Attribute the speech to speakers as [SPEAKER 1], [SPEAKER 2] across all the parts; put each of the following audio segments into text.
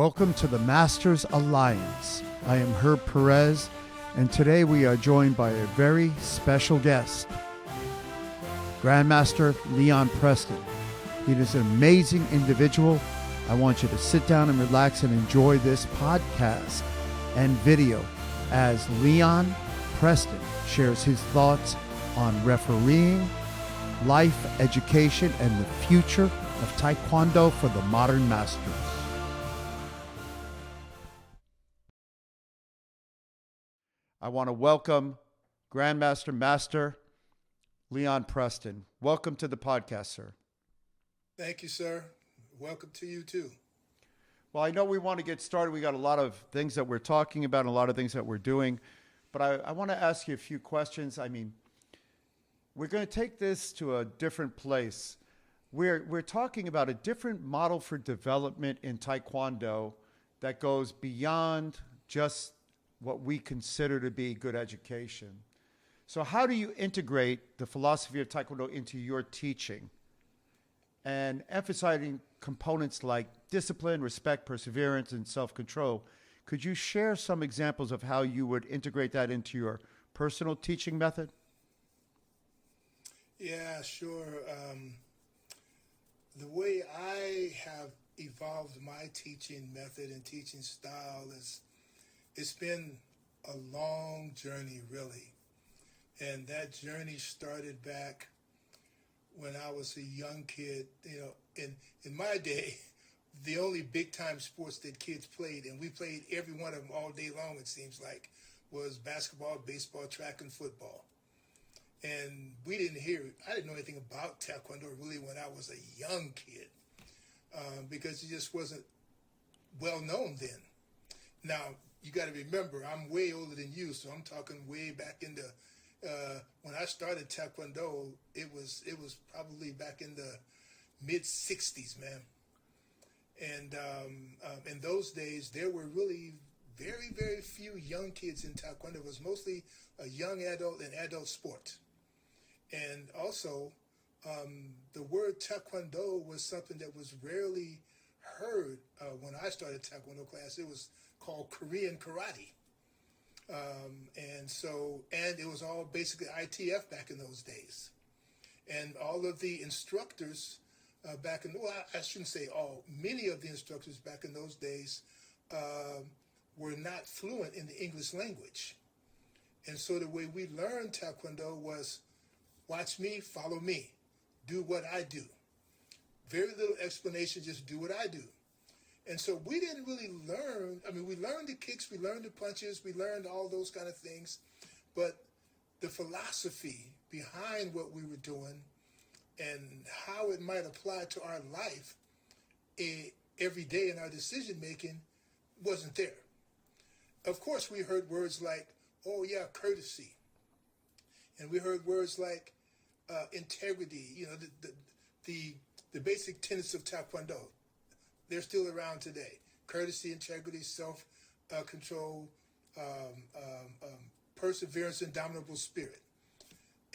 [SPEAKER 1] Welcome to the Masters Alliance. I am Herb Perez, and today we are joined by a very special guest, Grandmaster Leon Preston. He is an amazing individual. I want you to sit down and relax and enjoy this podcast and video as Leon Preston shares his thoughts on refereeing, life, education, and the future of Taekwondo for the modern masters. I want to welcome Grandmaster Master Leon Preston. Welcome to the podcast, sir.
[SPEAKER 2] Thank you, sir. Welcome to you, too.
[SPEAKER 1] Well, I know we want to get started. We got a lot of things that we're talking about and a lot of things that we're doing. But I want to ask you a few questions. I mean, we're going to take this to a different place. We're talking about a different model for development in Taekwondo that goes beyond just what we consider to be good education. So how do you integrate the philosophy of Taekwondo into your teaching and emphasizing components like discipline, respect, perseverance, and self-control? Could you share some examples of how you would integrate that into your personal teaching method?
[SPEAKER 2] Yeah, sure. The way I have evolved my teaching method and teaching style is it's been a long journey, really. And that journey started back when I was a young kid. You know, in my day, the only big-time sports that kids played, and we played every one of them all day long, it seems like, was basketball, baseball, track, and football. And I didn't know anything about Taekwondo really when I was a young kid because it just wasn't well known then. Now, you got to remember, I'm way older than you, so I'm talking way back in the when I started Taekwondo, it was probably back in the mid '60s, man. And in those days, there were really very, very few young kids in Taekwondo. It was mostly a young adult and adult sport. And also, the word Taekwondo was something that was rarely heard when I started Taekwondo class. It was called Korean karate. And it was all basically ITF back in those days. And all of the instructors I shouldn't say all, many of the instructors back in those days were not fluent in the English language. And so the way we learned Taekwondo was watch me, follow me, do what I do. Very little explanation, just do what I do. And so we didn't really learn. I mean, we learned the kicks, we learned the punches, we learned all those kind of things. But the philosophy behind what we were doing and how it might apply to our life every day in our decision making wasn't there. Of course, we heard words like, oh yeah, courtesy. And we heard words like integrity, you know, the basic tenets of Taekwondo. They're still around today. Courtesy, integrity, self-control, perseverance, indomitable spirit.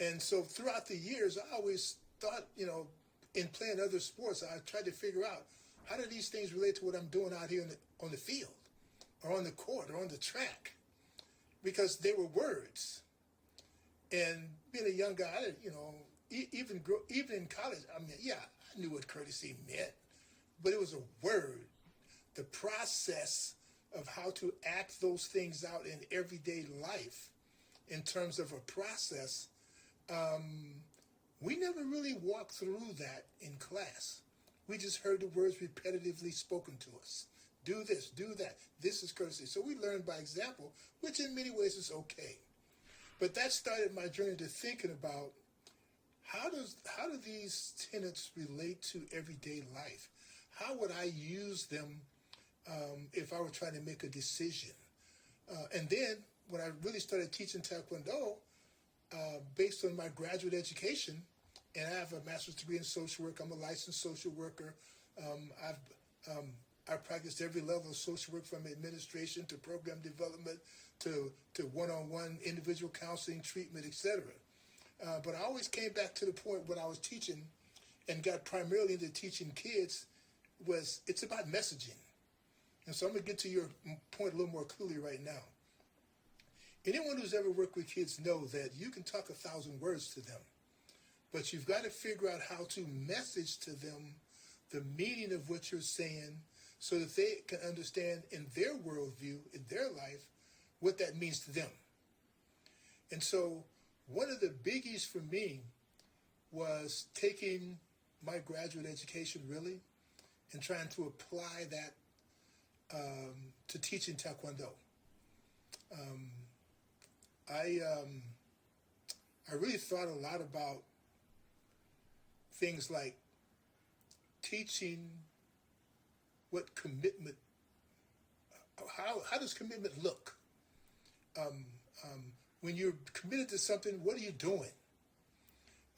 [SPEAKER 2] And so throughout the years, I always thought, you know, in playing other sports, I tried to figure out how do these things relate to what I'm doing out here on the field or on the court or on the track? Because they were words. And being a young guy, you know, even in college, I mean, yeah, I knew what courtesy meant, but it was a word. The process of how to act those things out in everyday life in terms of a process, we never really walked through that in class. We just heard the words repetitively spoken to us. Do this, do that. This is courtesy. So we learned by example, which in many ways is okay. But that started my journey to thinking about how do these tenets relate to everyday life? How would I use them if I were trying to make a decision? And then when I really started teaching Taekwondo, based on my graduate education, and I have a master's degree in social work. I'm a licensed social worker. I've practiced every level of social work, from administration to program development to one-on-one individual counseling, treatment, etc. But I always came back to the point when I was teaching and got primarily into teaching kids was it's about messaging. And so I'm going to get to your point a little more clearly right now. Anyone who's ever worked with kids know that you can talk 1,000 words to them, but you've got to figure out how to message to them the meaning of what you're saying so that they can understand in their worldview, in their life, what that means to them. And so one of the biggies for me was taking my graduate education, really, and trying to apply that to teaching Taekwondo. I really thought a lot about things like teaching what commitment, how does commitment look? When you're committed to something, what are you doing?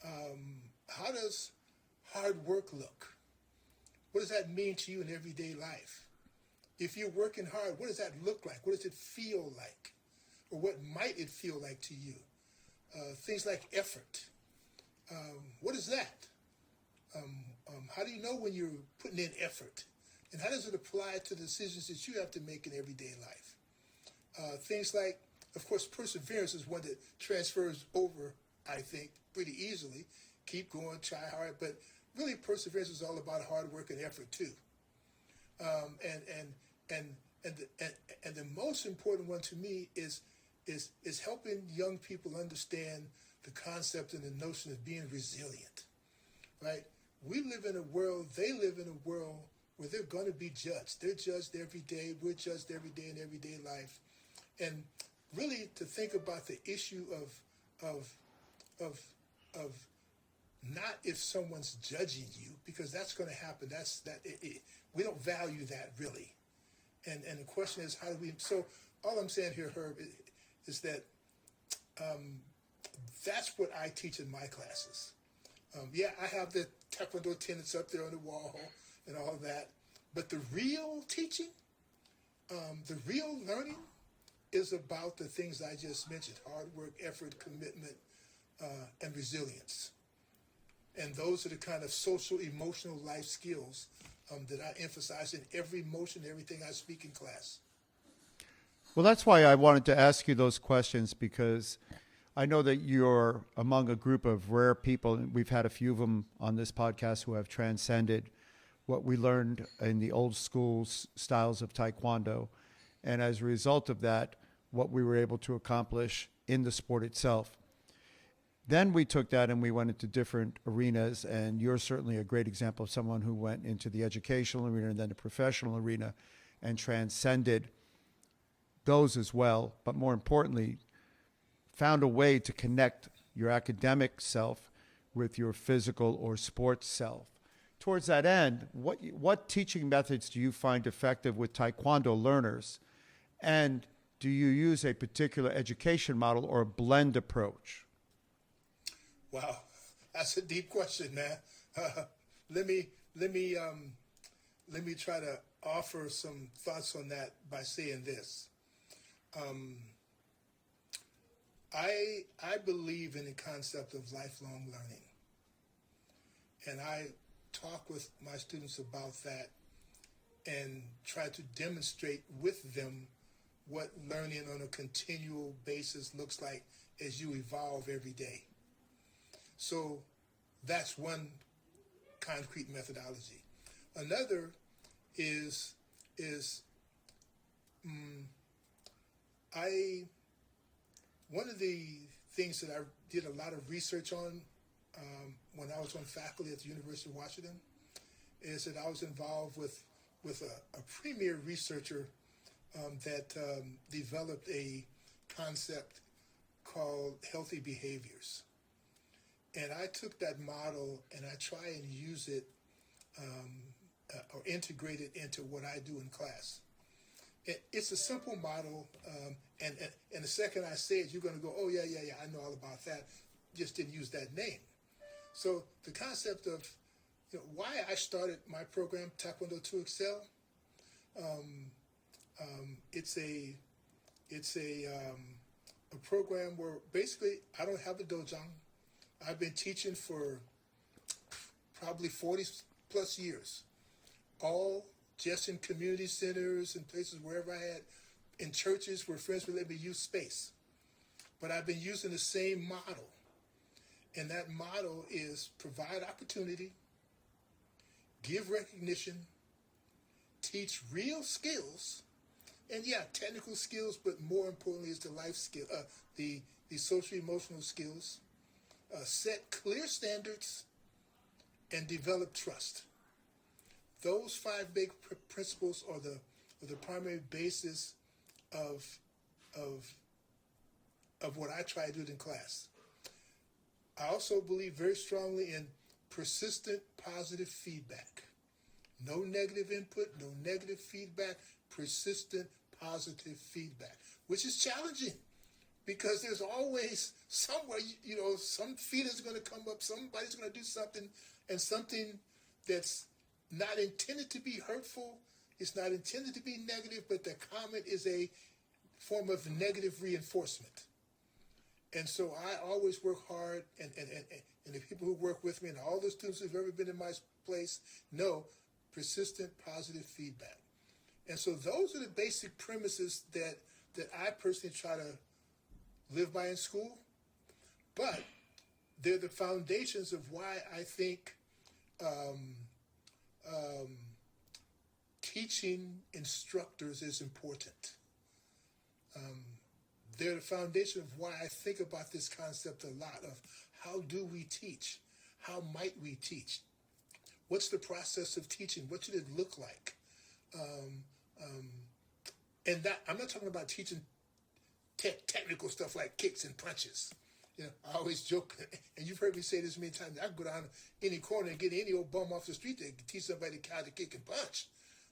[SPEAKER 2] How does hard work look? What does that mean to you in everyday life? If you're working hard, what does that look like? What does it feel like? Or what might it feel like to you? Things like effort. What is that? How do you know when you're putting in effort? And how does it apply to the decisions that you have to make in everyday life? Things like, of course, perseverance is one that transfers over, I think, pretty easily. Keep going, try hard, but really perseverance is all about hard work and effort too. And the most important one to me is helping young people understand the concept and the notion of being resilient, right? We live in a world, they live in a world where they're going to be judged. They're judged every day. We're judged every day in everyday life. And really to think about the issue of not if someone's judging you, because that's going to happen. We don't value that really. And the question is, how do we? So all I'm saying here, Herb, is that that's what I teach in my classes. I have the Taekwondo attendance up there on the wall and all of that, but the real teaching, the real learning, is about the things I just mentioned: hard work, effort, commitment, and resilience. And those are the kind of social, emotional life skills that I emphasize in every motion, everything I speak in class.
[SPEAKER 1] Well, that's why I wanted to ask you those questions, because I know that you're among a group of rare people, and we've had a few of them on this podcast, who have transcended what we learned in the old school styles of Taekwondo. And as a result of that, what we were able to accomplish in the sport itself. Then we took that and we went into different arenas, and you're certainly a great example of someone who went into the educational arena and then the professional arena and transcended those as well, but more importantly, found a way to connect your academic self with your physical or sports self. Towards that end, what teaching methods do you find effective with Taekwondo learners? And do you use a particular education model or a blend approach?
[SPEAKER 2] Wow, that's a deep question, man. Let me try to offer some thoughts on that by saying this. I believe in the concept of lifelong learning, and I talk with my students about that and try to demonstrate with them what learning on a continual basis looks like as you evolve every day. So that's one concrete methodology. Another is one of the things that I did a lot of research on when I was on faculty at the University of Washington is that I was involved with a premier researcher that developed a concept called healthy behaviors. And I took that model and I try and use it or integrate it into what I do in class. It's a simple model, and the second I say it, you're going to go, oh, yeah, I know all about that. Just didn't use that name. So the concept of why I started my program, Taekwondo to Excel, it's a program where basically I don't have a dojang. I've been teaching for probably 40 plus years, all just in community centers and places wherever I had, in churches where friends would let me use space. But I've been using the same model. And that model is provide opportunity, give recognition, teach real skills, and yeah, technical skills, but more importantly is the life skill, the social emotional skills, set clear standards, and develop trust. Those five big principles are the primary basis of what I try to do in class. I also believe very strongly in persistent positive feedback. No negative input, no negative feedback, persistent positive feedback, which is challenging because there's always somewhere, some feelings are going to come up, somebody's going to do something, and something that's not intended to be hurtful, it's not intended to be negative, but the comment is a form of negative reinforcement. And so I always work hard, and the people who work with me and all the students who've ever been in my place know persistent positive feedback. And so those are the basic premises that I personally try to live by in school, but they're the foundations of why I think teaching instructors is important. They're the foundation of why I think about this concept a lot of how do we teach? How might we teach? What's the process of teaching? What should it look like? And that I'm not talking about teaching technical stuff like kicks and punches. I always joke, and you've heard me say this many times, I can go down any corner and get any old bum off the street to teach somebody how to kick and punch.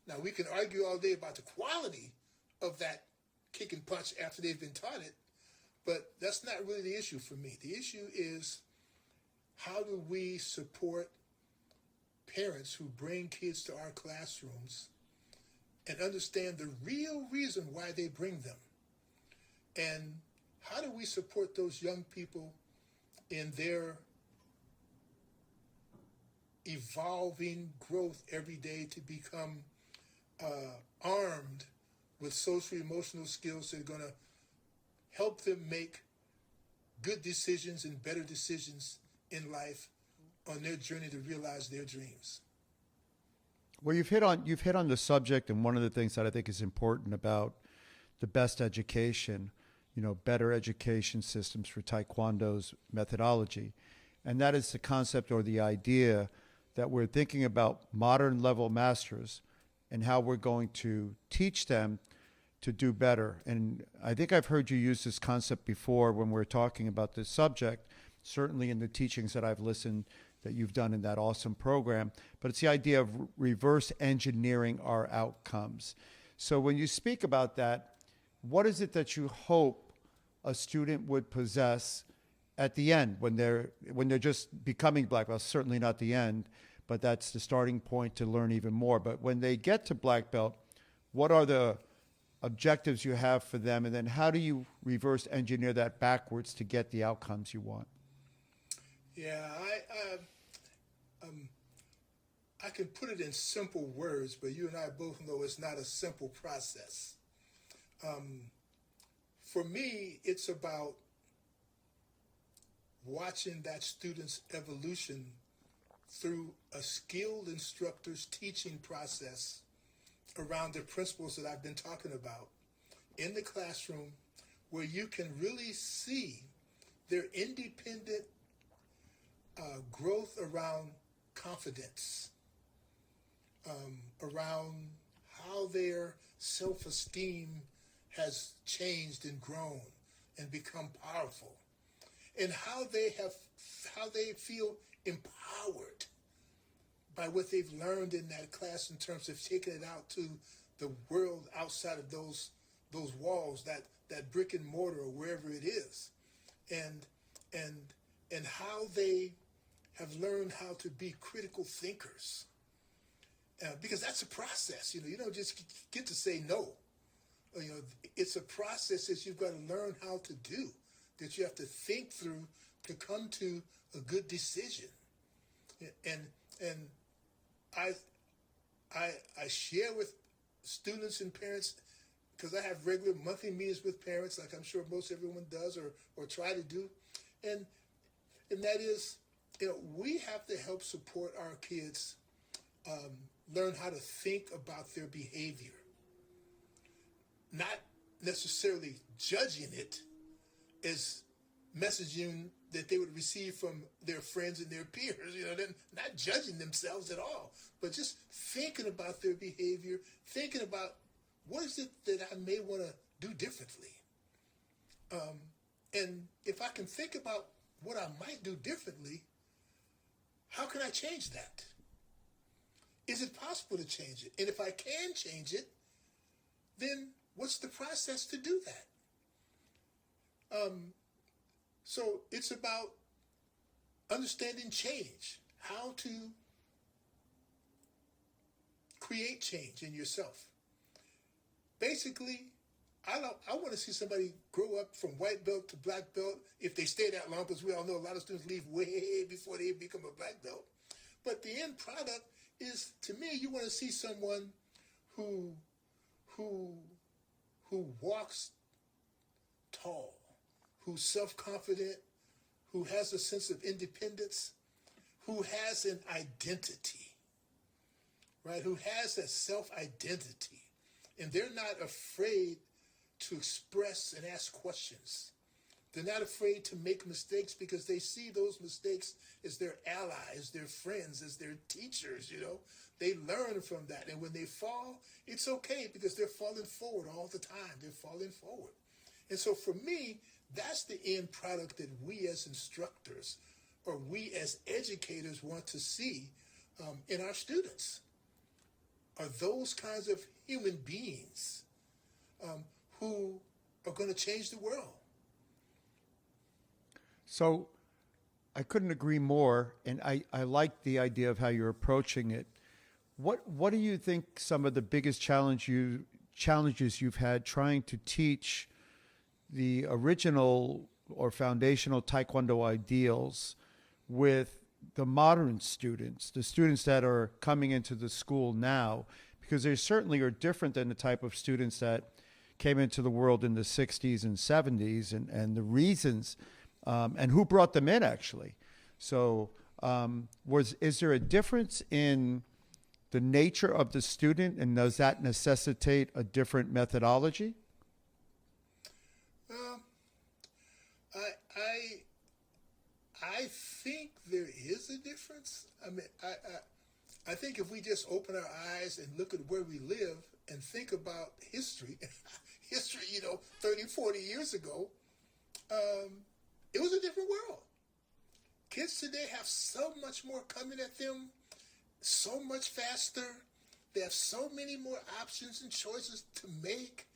[SPEAKER 2] Now, we can argue all day about the quality of that kick and punch after they've been taught it, but that's not really the issue for me. The issue is how do we support parents who bring kids to our classrooms and understand the real reason why they bring them? And how do we support those young people in their evolving growth every day to become armed with social emotional skills that are going to help them make good decisions and better decisions in life on their journey to realize their dreams?
[SPEAKER 1] Well, you've hit on the subject, and one of the things that I think is important about the best education, better education systems for Taekwondo's methodology, and that is the concept or the idea that we're thinking about modern level masters and how we're going to teach them to do better. And I think I've heard you use this concept before when we're talking about this subject, certainly in the teachings that I've listened that you've done in that awesome program, but it's the idea of reverse engineering our outcomes. So when you speak about that, what is it that you hope a student would possess at the end when they're just becoming black belt? Certainly not the end, but that's the starting point to learn even more. But when they get to black belt, what are the objectives you have for them, and then how do you reverse engineer that backwards to get the outcomes you want?
[SPEAKER 2] Yeah, I can put it in simple words, but you and I both know it's not a simple process. For me, it's about watching that student's evolution through a skilled instructor's teaching process around the principles that I've been talking about in the classroom, where you can really see their independent growth around confidence, around how their self-esteem has changed and grown and become powerful, and how they feel empowered by what they've learned in that class in terms of taking it out to the world outside of those walls, that brick and mortar or wherever it is, and how they have learned how to be critical thinkers. Because that's a process, you don't just get to say no. It's a process that you've got to learn how to do, that you have to think through to come to a good decision. And I share with students and parents because I have regular monthly meetings with parents, like I'm sure most everyone does or try to do, and that is, we have to help support our kids learn how to think about their behavior, not necessarily judging it as messaging that they would receive from their friends and their peers. They're not judging themselves at all, but just thinking about their behavior, thinking about what is it that I may want to do differently. And if I can think about what I might do differently, how can I change that? Is it possible to change it? And if I can change it, then what's the process to do that? So it's about understanding change, how to create change in yourself. Basically, I want to see somebody grow up from white belt to black belt if they stay that long, because we all know a lot of students leave way before they become a black belt. But the end product is, to me, you want to see someone who walks tall, who's self-confident, who has a sense of independence, who has an identity, right? Who has a self-identity. And they're not afraid to express and ask questions. They're not afraid to make mistakes because they see those mistakes as their allies, their friends, as their teachers, They learn from that. And when they fall, it's okay because they're falling forward all the time. They're falling forward. And so for me, that's the end product that we as instructors or we as educators want to see in our students. Are those kinds of human beings who are going to change the world.
[SPEAKER 1] So I couldn't agree more, and I like the idea of how you're approaching it. What do you think some of the biggest challenges you've had trying to teach the original or foundational Taekwondo ideals with the modern students, the students that are coming into the school now? Because they certainly are different than the type of students that came into the world in the 60s and 70s, and the reasons and who brought them in, actually. So is there a difference in the nature of the student, and does that necessitate a different methodology?
[SPEAKER 2] I think there is a difference. I mean, I think if we just open our eyes and look at where we live and think about history, 30, 40 years ago, it was a different world. Kids today have so much more coming at them, so much faster. They have so many more options and choices to make.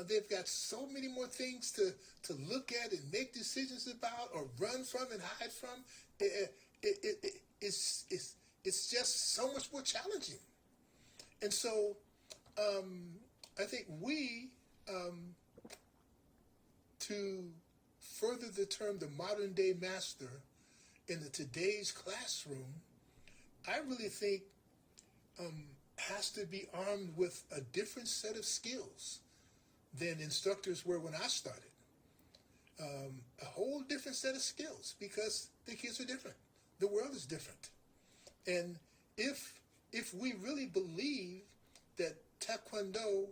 [SPEAKER 2] They've got so many more things to look at and make decisions about or run from and hide from. It's just so much more challenging. And so I think to further the term the modern day master in the today's classroom, I really think has to be armed with a different set of skills than instructors were when I started. A whole different set of skills because the kids are different. The world is different. And if we really believe that Taekwondo,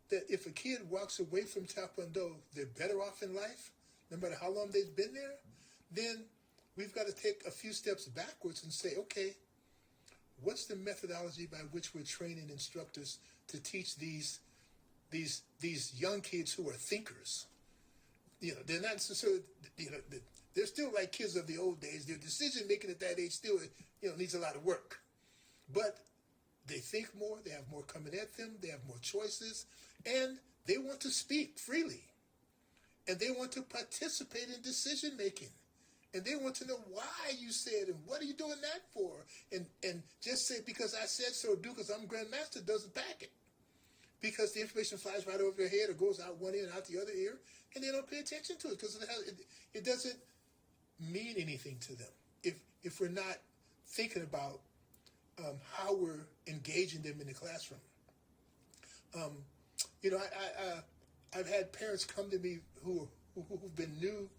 [SPEAKER 2] that if a kid walks away from Taekwondo, they're better off in life, no matter how long they've been there, then we've got to take a few steps backwards and say, okay, what's the methodology by which we're training instructors to teach these young kids who are thinkers? They're not necessarily, they're still like kids of the old days. Their decision making at that age still, needs a lot of work. But they think more, they have more coming at them, they have more choices, and they want to speak freely. And they want to participate in decision making. And they want to know why you said and what are you doing that for? And just say because I said so, do because I'm Grandmaster doesn't back it. Because the information flies right over their head or goes out one ear and out the other ear, and they don't pay attention to it because it doesn't mean anything to them if we're not thinking about how we're engaging them in the classroom. You know, I've had parents come to me who've been new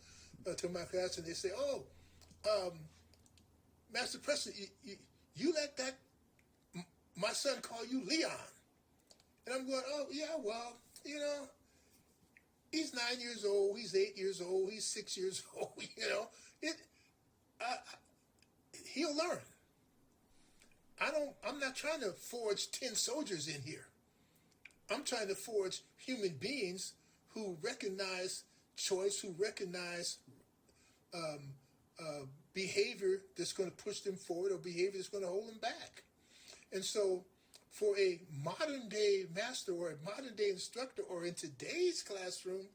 [SPEAKER 2] to my class, and they say, "Oh, Master Preston, you let that my son call you Leon?" And I'm going, "Oh yeah, well, you know, he's 9 years old, he's 8 years old, he's 6 years old. You know, he'll learn. I'm not trying to forge 10 soldiers in here. I'm trying to forge human beings who recognize choice, who recognize behavior that's going to push them forward or behavior that's going to hold them back." And so for a modern day master or a modern day instructor, or in today's classroom,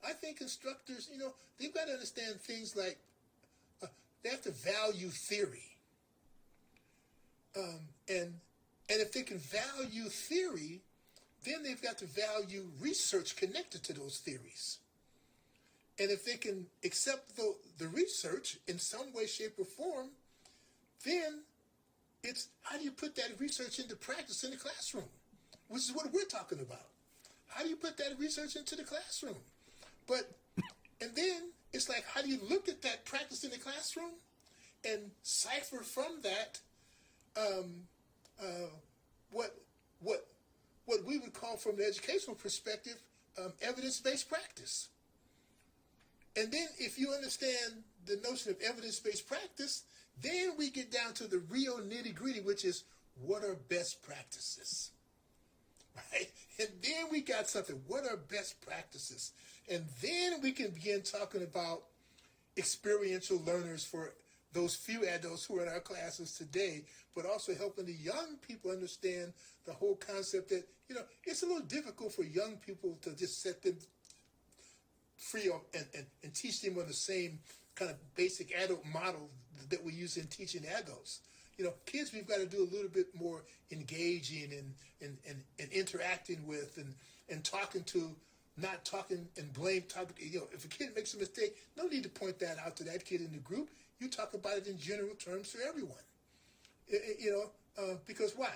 [SPEAKER 2] I think instructors, you know, they've got to understand things like they have to value theory. And if they can value theory, then they've got to value research connected to those theories. And if they can accept the research in some way, shape, or form, then it's how do you put that research into practice in the classroom, which is what we're talking about. How do you put that research into the classroom? And then it's like, how do you look at that practice in the classroom and cipher from that what we would call, from the educational perspective, evidence-based practice. And then if you understand the notion of evidence-based practice, then we get down to the real nitty-gritty, which is what are best practices, right? And then we got something, what are best practices? And then we can begin talking about experiential learners for those few adults who are in our classes today, but also helping the young people understand the whole concept that, you know, it's a little difficult for young people to just set them free and teach them on the same kind of basic adult model that we use in teaching adults. You know, kids, we've got to do a little bit more engaging and interacting with and talking to, not talking and blame. You know, if a kid makes a mistake, no need to point that out to that kid in the group. You talk about it in general terms for everyone. You know, because why?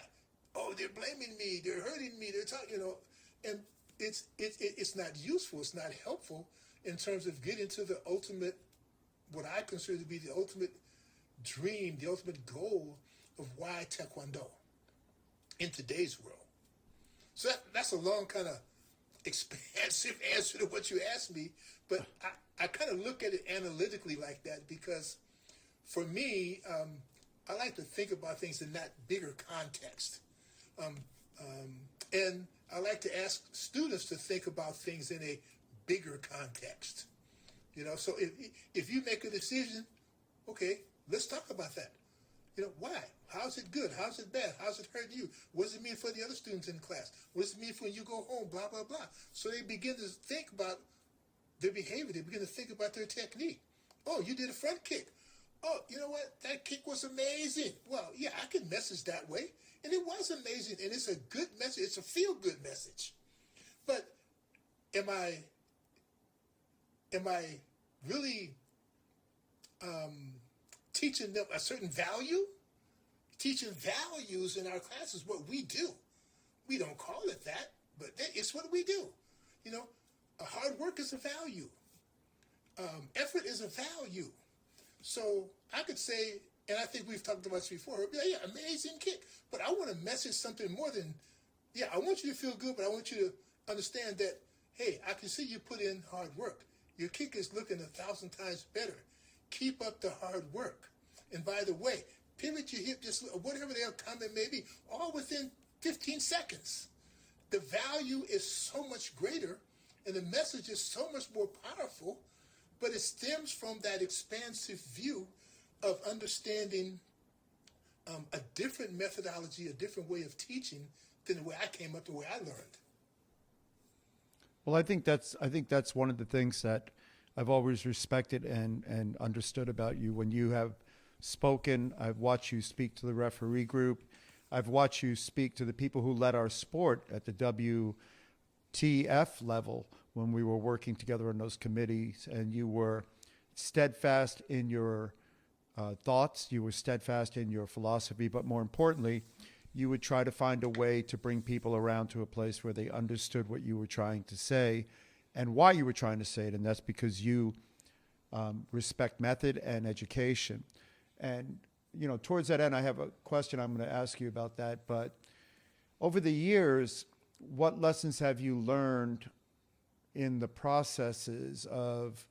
[SPEAKER 2] Oh, they're blaming me. They're hurting me. They're talking. You know, and it's not useful. It's not helpful in terms of getting to the ultimate, what I consider to be the ultimate dream, the ultimate goal of why Taekwondo in today's world. So that's a long kind of expansive answer to what you asked me, but I kind of look at it analytically like that, because for me, I like to think about things in that bigger context. And I like to ask students to think about things in a bigger context. You know, so if you make a decision, okay, let's talk about that. You know, why? How's it good? How's it bad? How's it hurt you? What does it mean for the other students in class? What does it mean for when you go home? Blah, blah, blah. So they begin to think about their behavior. They begin to think about their technique. Oh, you did a front kick. Oh, you know what? That kick was amazing. Well, yeah, I can message that way. And it was amazing. And it's a good message. It's a feel-good message. But am I really teaching them a certain value? Teaching values in our classes, what we do. We don't call it that, but it's what we do. You know, hard work is a value. Effort is a value. So I could say, and I think we've talked about this before, yeah, amazing kick. But I want to message something more than, yeah, I want you to feel good, but I want you to understand that, hey, I can see you put in hard work. Your kick is looking 1,000 times better. Keep up the hard work. And by the way, pivot your hip, just whatever their comment may be, all within 15 seconds. The value is so much greater, and the message is so much more powerful, but it stems from that expansive view of understanding a different methodology, a different way of teaching than the way I came up, the way I learned.
[SPEAKER 1] Well, I think that's one of the things that I've always respected and understood about you. When you have spoken, I've watched you speak to the referee group. I've watched you speak to the people who led our sport at the WTF level when we were working together on those committees, and you were steadfast in your thoughts. You were steadfast in your philosophy, but more importantly, you would try to find a way to bring people around to a place where they understood what you were trying to say and why you were trying to say it. And that's because you respect method and education. And, towards that end, I have a question I'm going to ask you about that. But over the years, what lessons have you learned in the processes of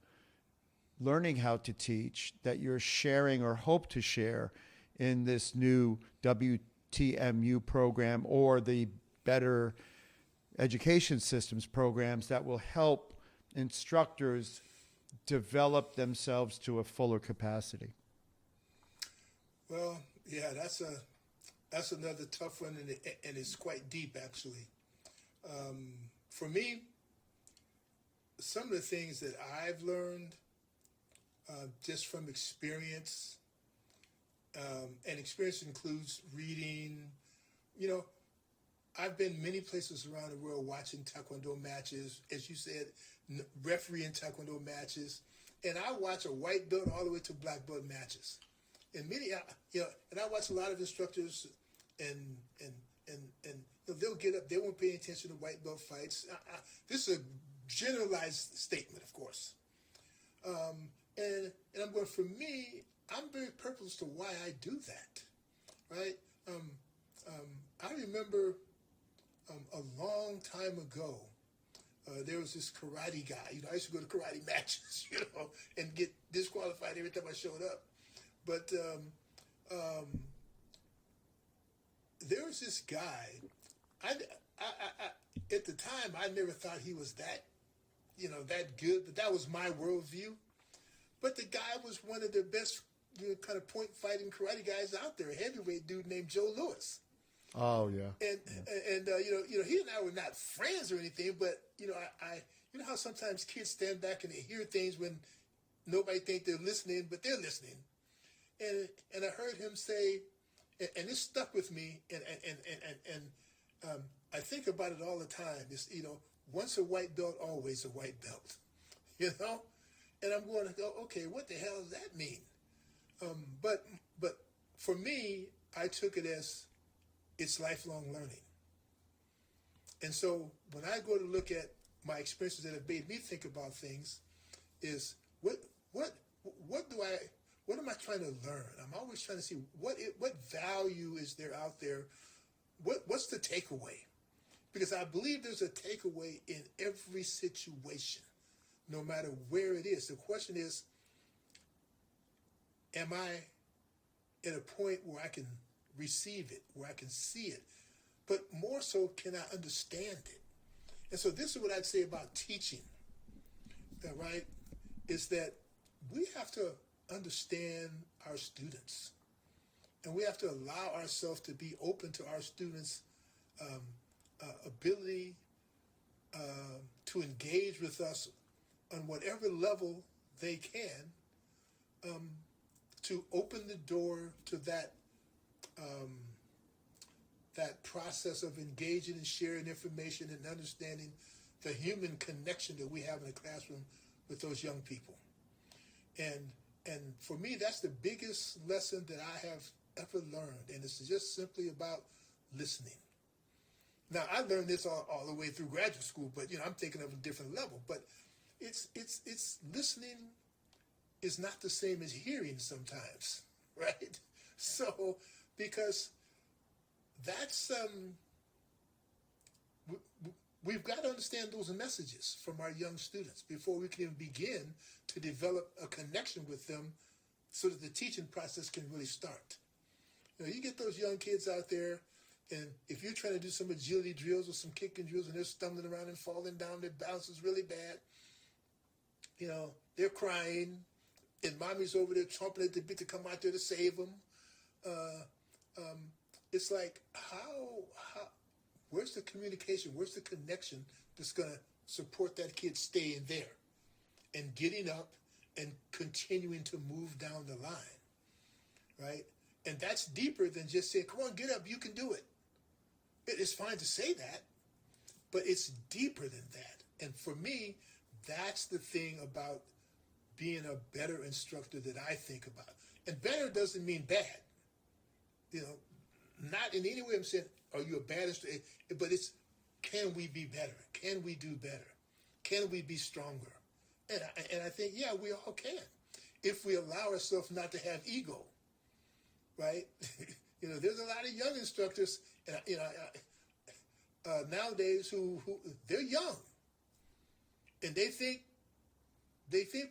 [SPEAKER 1] learning how to teach that you're sharing or hope to share in this new WTMU program or the Better Education Systems programs that will help instructors develop themselves to a fuller capacity?
[SPEAKER 2] Well, yeah, that's another tough one, and it's quite deep actually. For me, some of the things that I've learned just from experience, and experience includes reading. I've been many places around the world watching Taekwondo matches, as you said, refereeing Taekwondo matches, and I watch a white belt all the way to black belt matches. And and I watch a lot of instructors, and they'll get up, they won't pay attention to white belt fights. This is a generalized statement, of course. And I'm going, for me, I'm very purposeful as to why I do that, right? I remember a long time ago, there was this karate guy. I used to go to karate matches, and get disqualified every time I showed up. But there was this guy. I at the time, I never thought he was that, that good. But that was my worldview. But the guy was one of the best, kind of point fighting karate guys out there. A heavyweight dude named Joe Louis.
[SPEAKER 1] Oh yeah.
[SPEAKER 2] And he and I were not friends or anything, but I how sometimes kids stand back and they hear things when nobody think they're listening, but they're listening. And I heard him say, and it stuck with me, and I think about it all the time. It's, once a white belt, always a white belt, And I'm going to go, okay, what the hell does that mean? But for me, I took it as it's lifelong learning. And so when I go to look at my experiences that have made me think about things, is what am I trying to learn? I'm always trying to see what value is there out there. What's the takeaway? Because I believe there's a takeaway in every situation, no matter where it is. The question is, am I at a point where I can receive it, where I can see it? But more so, can I understand it? And so this is what I'd say about teaching, right? Is that we have to understand our students. And we have to allow ourselves to be open to our students' ability to engage with us on whatever level they can, to open the door to that that process of engaging and sharing information and understanding the human connection that we have in the classroom with those young people. And for me, that's the biggest lesson that I have ever learned. And it's just simply about listening. Now, I learned this all the way through graduate school, but I'm thinking of a different level. But it's listening is not the same as hearing sometimes, right? So, because that's we've got to understand those messages from our young students before we can even begin to develop a connection with them, so that the teaching process can really start. You get those young kids out there, and if you're trying to do some agility drills or some kicking drills, and they're stumbling around and falling down, their balance is really bad. They're crying, and mommy's over there chomping at the bit to come out there to save them. It's like, where's the communication? Where's the connection that's going to support that kid staying there and getting up and continuing to move down the line, right? And that's deeper than just saying, come on, get up, you can do it. It's fine to say that, but it's deeper than that. And for me, that's the thing about being a better instructor that I think about. And better doesn't mean bad. You know, not in any way I'm saying, are you a bad instructor? But it's, can we be better? Can we do better? Can we be stronger? And I think, yeah, we all can. If we allow ourselves not to have ego, right? You know, there's a lot of young instructors, and you know, nowadays who they're young, and they think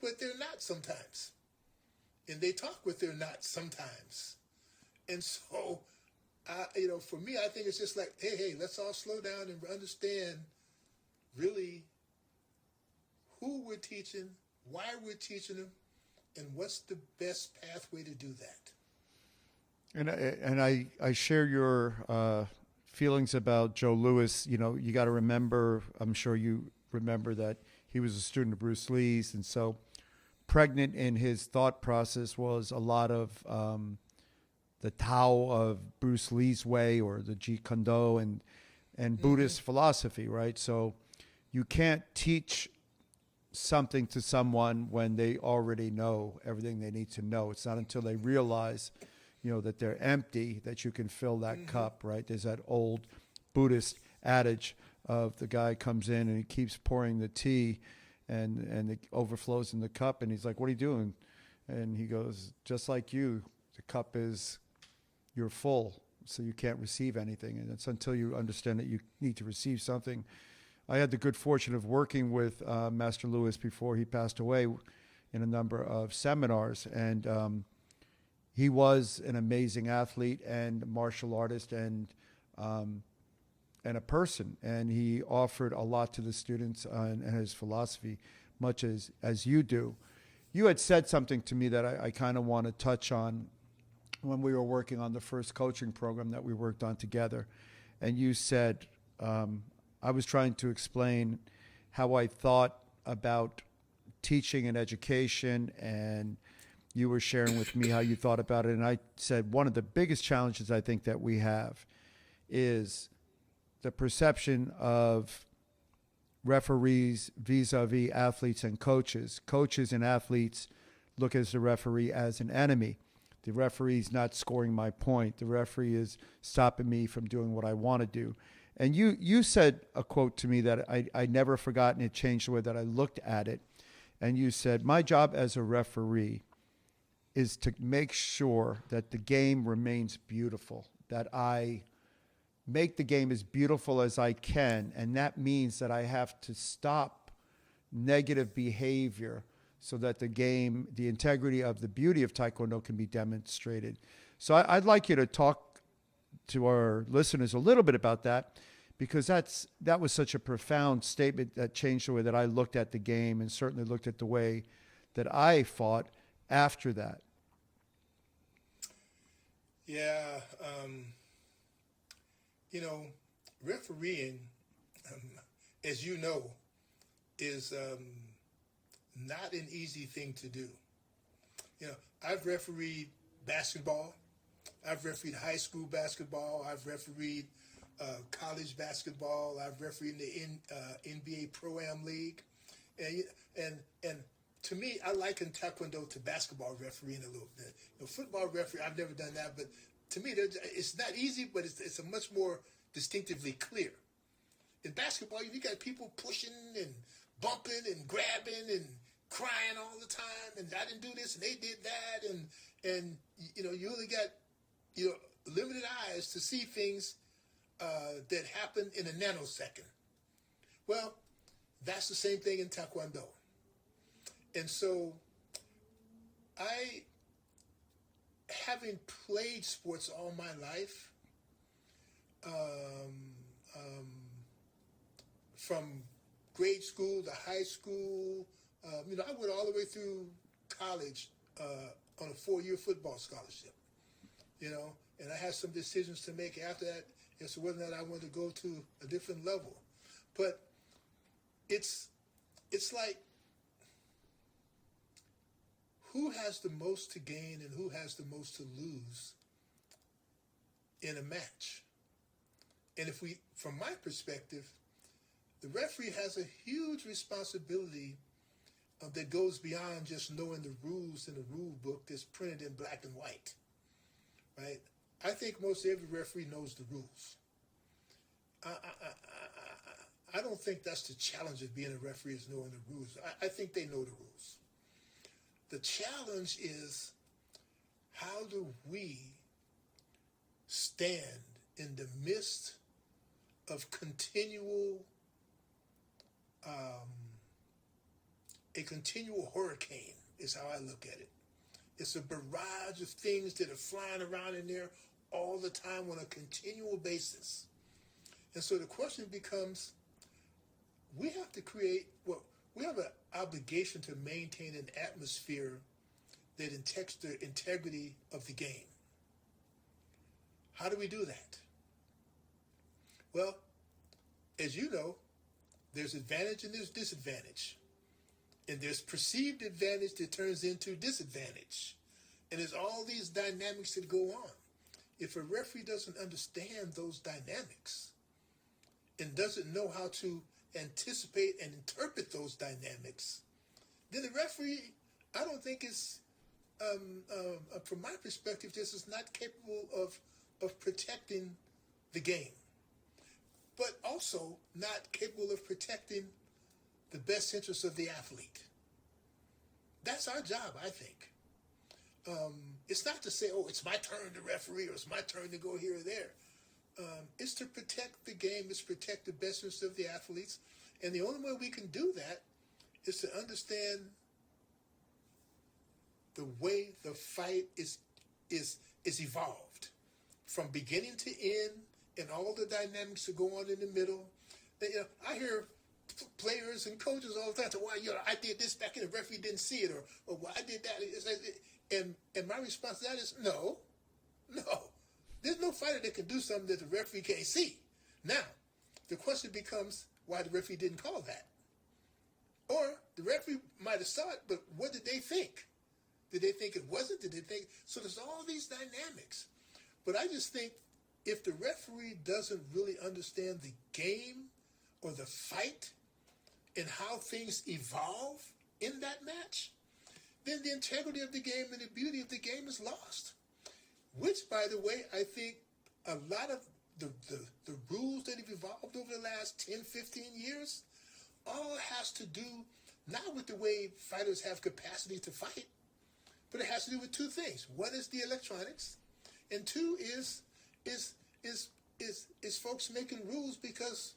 [SPEAKER 2] what they're not sometimes, and they talk what they're not sometimes, and so, you know, for me, I think it's just like, hey, let's all slow down and understand, really, who we're teaching, why we're teaching them, and what's the best pathway to do that.
[SPEAKER 1] And I share your feelings about Joe Louis. You know, you got to remember, I'm sure you remember that he was a student of Bruce Lee's, and so pregnant in his thought process was a lot of the Tao of Bruce Lee's way, or the Jeet Kune Do, and Buddhist philosophy, right? So you can't teach something to someone when they already know everything they need to know. It's not until they realize, you know, that they're empty that you can fill that cup, right? There's that old Buddhist adage of the guy comes in and he keeps pouring the tea and it overflows in the cup, and he's like, what are you doing? And he goes, just like you, the cup is, you're full, so you can't receive anything. And it's until you understand that you need to receive something. I had the good fortune of working with Master Lewis before he passed away in a number of seminars, and he was an amazing athlete and martial artist and a person, and he offered a lot to the students and his philosophy, much as you do. You had said something to me that I kind of want to touch on when we were working on the first coaching program that we worked on together, and you said, I was trying to explain how I thought about teaching and education, and you were sharing with me how you thought about it. And I said, one of the biggest challenges I think that we have is the perception of referees vis-a-vis athletes and coaches. Coaches and athletes look at the referee as an enemy. The referee's not scoring my point. The referee is stopping me from doing what I want to do. And you said a quote to me that I never forgot, and it changed the way that I looked at it. And you said, my job as a referee is to make sure that the game remains beautiful, that I make the game as beautiful as I can. And that means that I have to stop negative behavior so that the game, the integrity of the beauty of Taekwondo can be demonstrated. So I'd like you to talk to our listeners a little bit about that, because that was such a profound statement that changed the way that I looked at the game, and certainly looked at the way that I fought after that.
[SPEAKER 2] Yeah, you know, refereeing, as you know, is not an easy thing to do. You know, I've refereed basketball. I've refereed high school basketball. I've refereed college basketball. I've refereed in the NBA Pro-Am League. And to me, I liken Taekwondo to basketball refereeing a little bit. You know, football referee, I've never done that, but to me, it's not easy, but it's a much more distinctively clear. In basketball, you got people pushing and bumping and grabbing and crying all the time, and I didn't do this and they did that, and you know, you only got, you know, limited eyes to see things that happen in a nanosecond. Well, that's the same thing in Taekwondo. And so having played sports all my life, from grade school to high school, you know, I went all the way through college on a 4-year football scholarship, you know, and I had some decisions to make after that as to whether or not I wanted to go to a different level. But it's like, who has the most to gain and who has the most to lose in a match? And if we, from my perspective, the referee has a huge responsibility that goes beyond just knowing the rules in the rule book that's printed in black and white, right? I think most every referee knows the rules. I don't think that's the challenge of being a referee, is knowing the rules. I think they know the rules. The challenge is, how do we stand in the midst of a continual hurricane, is how I look at it. It's a barrage of things that are flying around in there all the time on a continual basis. And so the question becomes, we have to we have an obligation to maintain an atmosphere that protects the integrity of the game. How do we do that? Well, as you know, there's advantage and there's disadvantage. And there's perceived advantage that turns into disadvantage. And there's all these dynamics that go on. If a referee doesn't understand those dynamics and doesn't know how to anticipate and interpret those dynamics, then the referee, I don't think is, from my perspective, just is not capable of protecting the game, but also not capable of protecting the best interests of the athlete. That's our job, I think. It's not to say, oh, it's my turn to referee or it's my turn to go here or there. It's to protect the game, it's to protect the best interests of the athletes. And the only way we can do that is to understand the way the fight is evolved from beginning to end, and all the dynamics that go on in the middle. I hear players and coaches all the time say, well, I did this back and the referee didn't see it, or well, I did that. And my response to that is, no. There's no fighter that can do something that the referee can't see. Now, the question becomes why the referee didn't call that. Or the referee might have saw it, but what did they think? Did they think it wasn't? Did they think? So there's all these dynamics. But I just think if the referee doesn't really understand the game or the fight and how things evolve in that match, then the integrity of the game and the beauty of the game is lost. Which, by the way, I think a lot of the rules that have evolved over the last 10, 15 years all has to do not with the way fighters have capacity to fight, but it has to do with two things. One is the electronics, and two is folks making rules because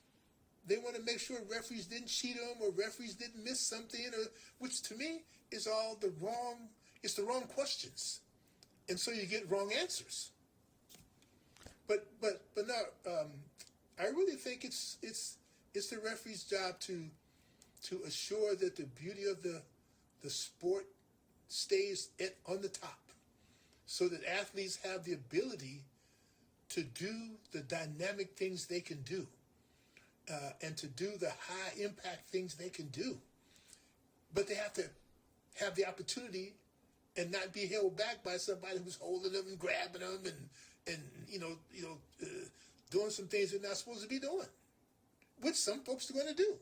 [SPEAKER 2] they want to make sure referees didn't cheat them or referees didn't miss something, which to me is all the wrong questions. And so you get wrong answers. But no, I really think it's the referee's job to assure that the beauty of the sport stays on the top, so that athletes have the ability to do the dynamic things they can do, and to do the high impact things they can do. But they have to have the opportunity and not be held back by somebody who's holding them and grabbing them and doing some things they're not supposed to be doing, which some folks are going to do.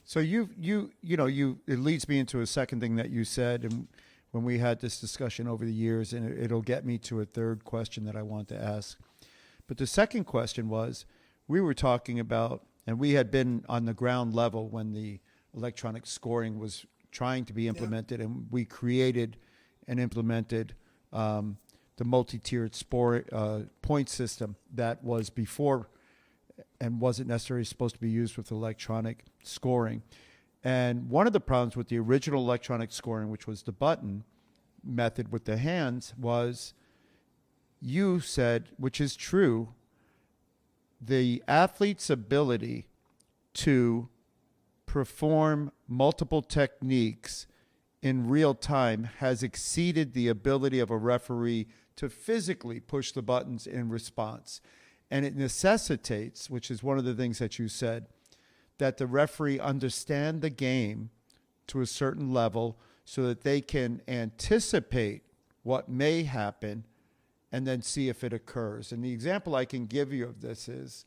[SPEAKER 1] So it leads me into a second thing that you said, and when we had this discussion over the years, and it'll get me to a third question that I want to ask. But the second question was, we were talking about, and we had been on the ground level when the electronic scoring was trying to be implemented, and we created and implemented the multi-tiered point system that was before and wasn't necessarily supposed to be used with electronic scoring. And one of the problems with the original electronic scoring, which was the button method with the hands, was, you said, which is true, the athlete's ability to perform multiple techniques in real time has exceeded the ability of a referee to physically push the buttons in response. And it necessitates, which is one of the things that you said, that the referee understand the game to a certain level so that they can anticipate what may happen and then see if it occurs. And the example I can give you of this is,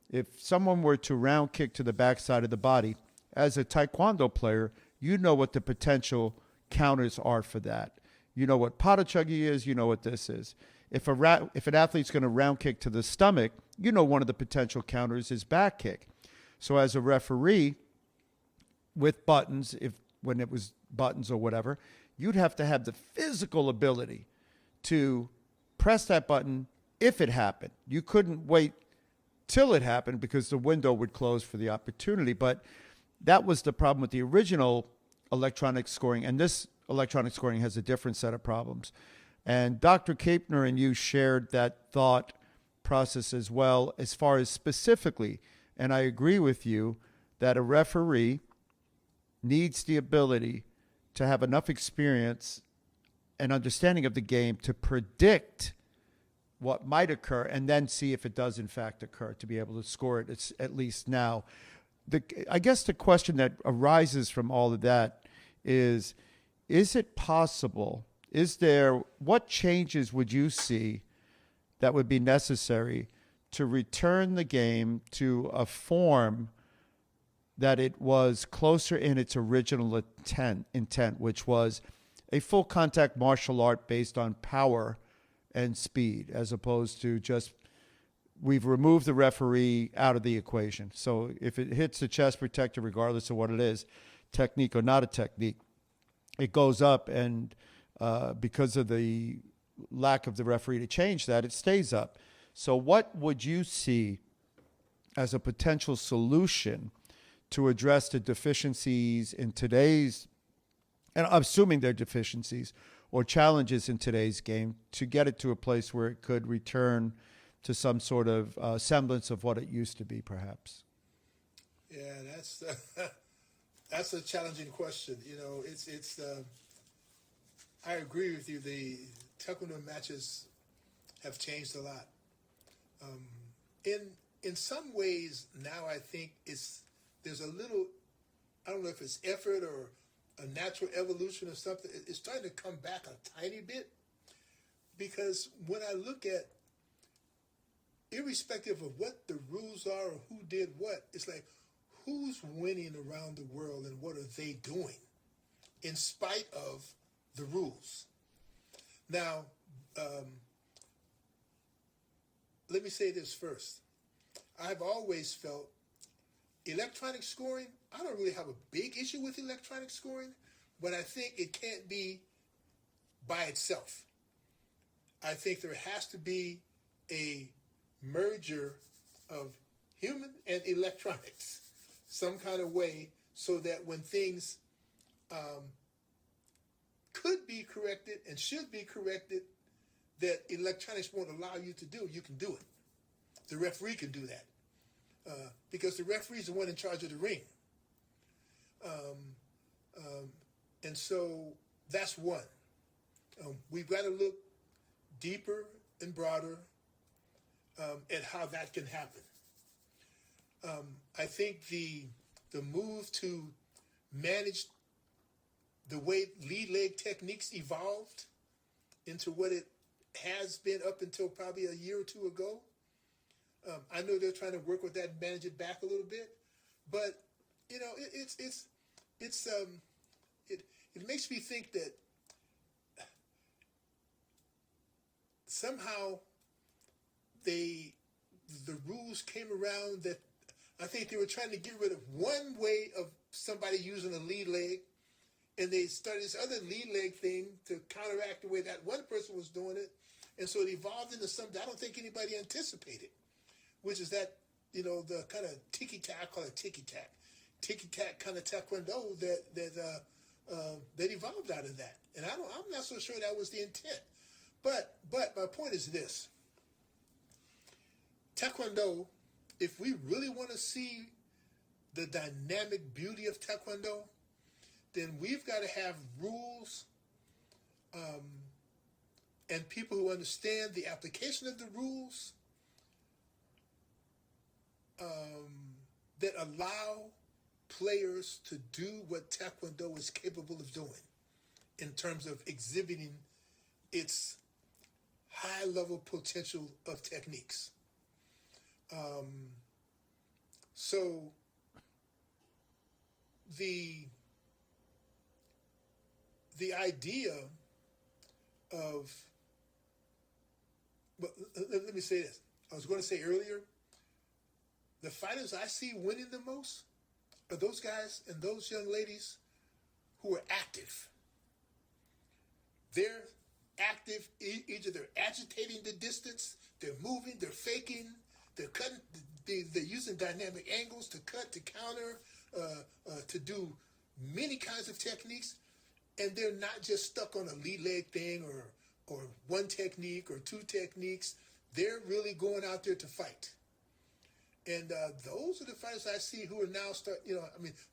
[SPEAKER 1] if someone were to round kick to the backside of the body, as a Taekwondo player, you know what the potential counters are for that. You know what patachuggi is. You know what this is. If an athlete's going to round kick to the stomach, you know one of the potential counters is back kick. So as a referee, with buttons, when it was buttons or whatever, you'd have to have the physical ability to press that button if it happened. You couldn't wait till it happened because the window would close for the opportunity. But that was the problem with the original electronic scoring, and this electronic scoring has a different set of problems. And Dr. Kapner and you shared that thought process as well, as far as specifically, and I agree with you, that a referee needs the ability to have enough experience and understanding of the game to predict what might occur and then see if it does in fact occur, to be able to score it. It's at least now. I guess the question that arises from all of that is it possible, what changes would you see that would be necessary to return the game to a form that it was closer in its original intent, which was a full contact martial art based on power and speed, as opposed to just, we've removed the referee out of the equation. So if it hits the chest protector, regardless of what it is, technique or not a technique, it goes up, and because of the lack of the referee to change that, it stays up. So what would you see as a potential solution to address the deficiencies in today's, and I'm assuming they're deficiencies or challenges in today's game, to get it to a place where it could return to some sort of semblance of what it used to be, perhaps?
[SPEAKER 2] Yeah, that's a challenging question. I agree with you. The Taekwondo matches have changed a lot. In some ways now, I think there's a little, I don't know if it's effort or a natural evolution or something. It's starting to come back a tiny bit, because when I look at, irrespective of what the rules are or who did what, it's like, who's winning around the world and what are they doing in spite of the rules? Now, let me say this first. I've always felt electronic scoring, I don't really have a big issue with electronic scoring, but I think it can't be by itself. I think there has to be a merger of human and electronics, some kind of way, so that when things could be corrected and should be corrected, that electronics won't allow you to do, you can do it. The referee can do that. Because the referee is the one in charge of the ring. And so that's one. We've got to look deeper and broader at how that can happen. I think the move to manage the way lead leg techniques evolved into what it has been up until probably a year or two ago. I know they're trying to work with that and manage it back a little bit, but it makes me think that somehow the rules came around, that I think they were trying to get rid of one way of somebody using a lead leg, and they started this other lead leg thing to counteract the way that one person was doing it, and so it evolved into something I don't think anybody anticipated, which is that, the kind of tiki-tack, I call it tiki-tack kind of taekwondo that evolved out of that. And I'm not so sure that was the intent. But my point is this. Taekwondo, if we really want to see the dynamic beauty of Taekwondo, then we've got to have rules and people who understand the application of the rules that allow players to do what Taekwondo is capable of doing in terms of exhibiting its high-level potential of techniques. So the idea of, well, let me say this. I was going to say earlier, the fighters I see winning the most are those guys and those young ladies who are active. They're active, either they're agitating the distance, they're moving, they're faking, they're cutting, they're using dynamic angles to cut, to counter, to do many kinds of techniques, and they're not just stuck on a lead leg thing or one technique or two techniques. They're really going out there to fight. And those are the fighters I see who are now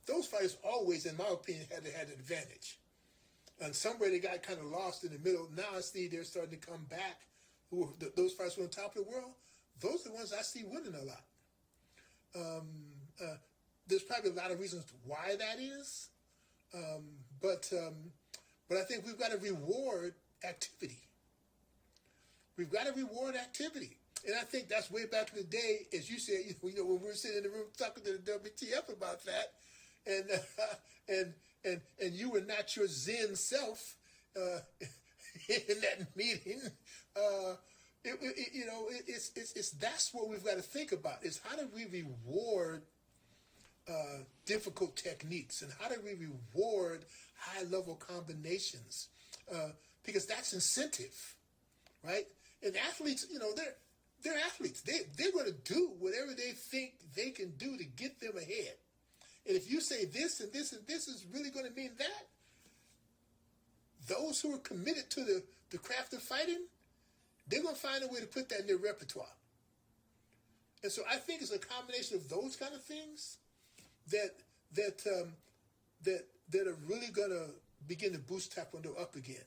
[SPEAKER 2] those fighters always, in my opinion, had an advantage. And somewhere they got kind of lost in the middle. Now I see they're starting to come back. Those fighters who are on top of the world, those are the ones I see winning a lot. There's probably a lot of reasons why that is, but I think we've got to reward activity. We've got to reward activity. And I think that's way back in the day, as you said, when we were sitting in the room talking to the WTF about that, and you were not your Zen self in that meeting. It's that's what we've got to think about: is how do we reward difficult techniques, and how do we reward high-level combinations? Because that's incentive, right? And athletes, they're athletes. They're going to do whatever they think they can do to get them ahead. And if you say this and this and this is really going to mean that, those who are committed to the craft of fighting, they're going to find a way to put that in their repertoire. And so I think it's a combination of those kind of things that are really going to begin to boost Taekwondo up again.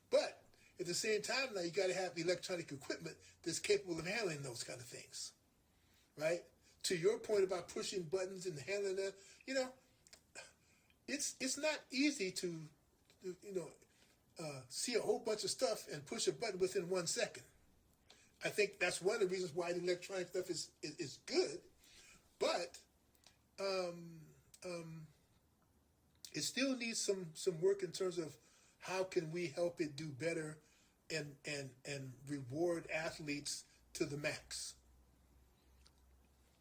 [SPEAKER 2] But at the same time, now you got to have electronic equipment that's capable of handling those kind of things, right? To your point about pushing buttons and handling that, it's not easy to see a whole bunch of stuff and push a button within 1 second. I think that's one of the reasons why the electronic stuff is good, but it still needs some work in terms of how can we help it do better and reward athletes to the max.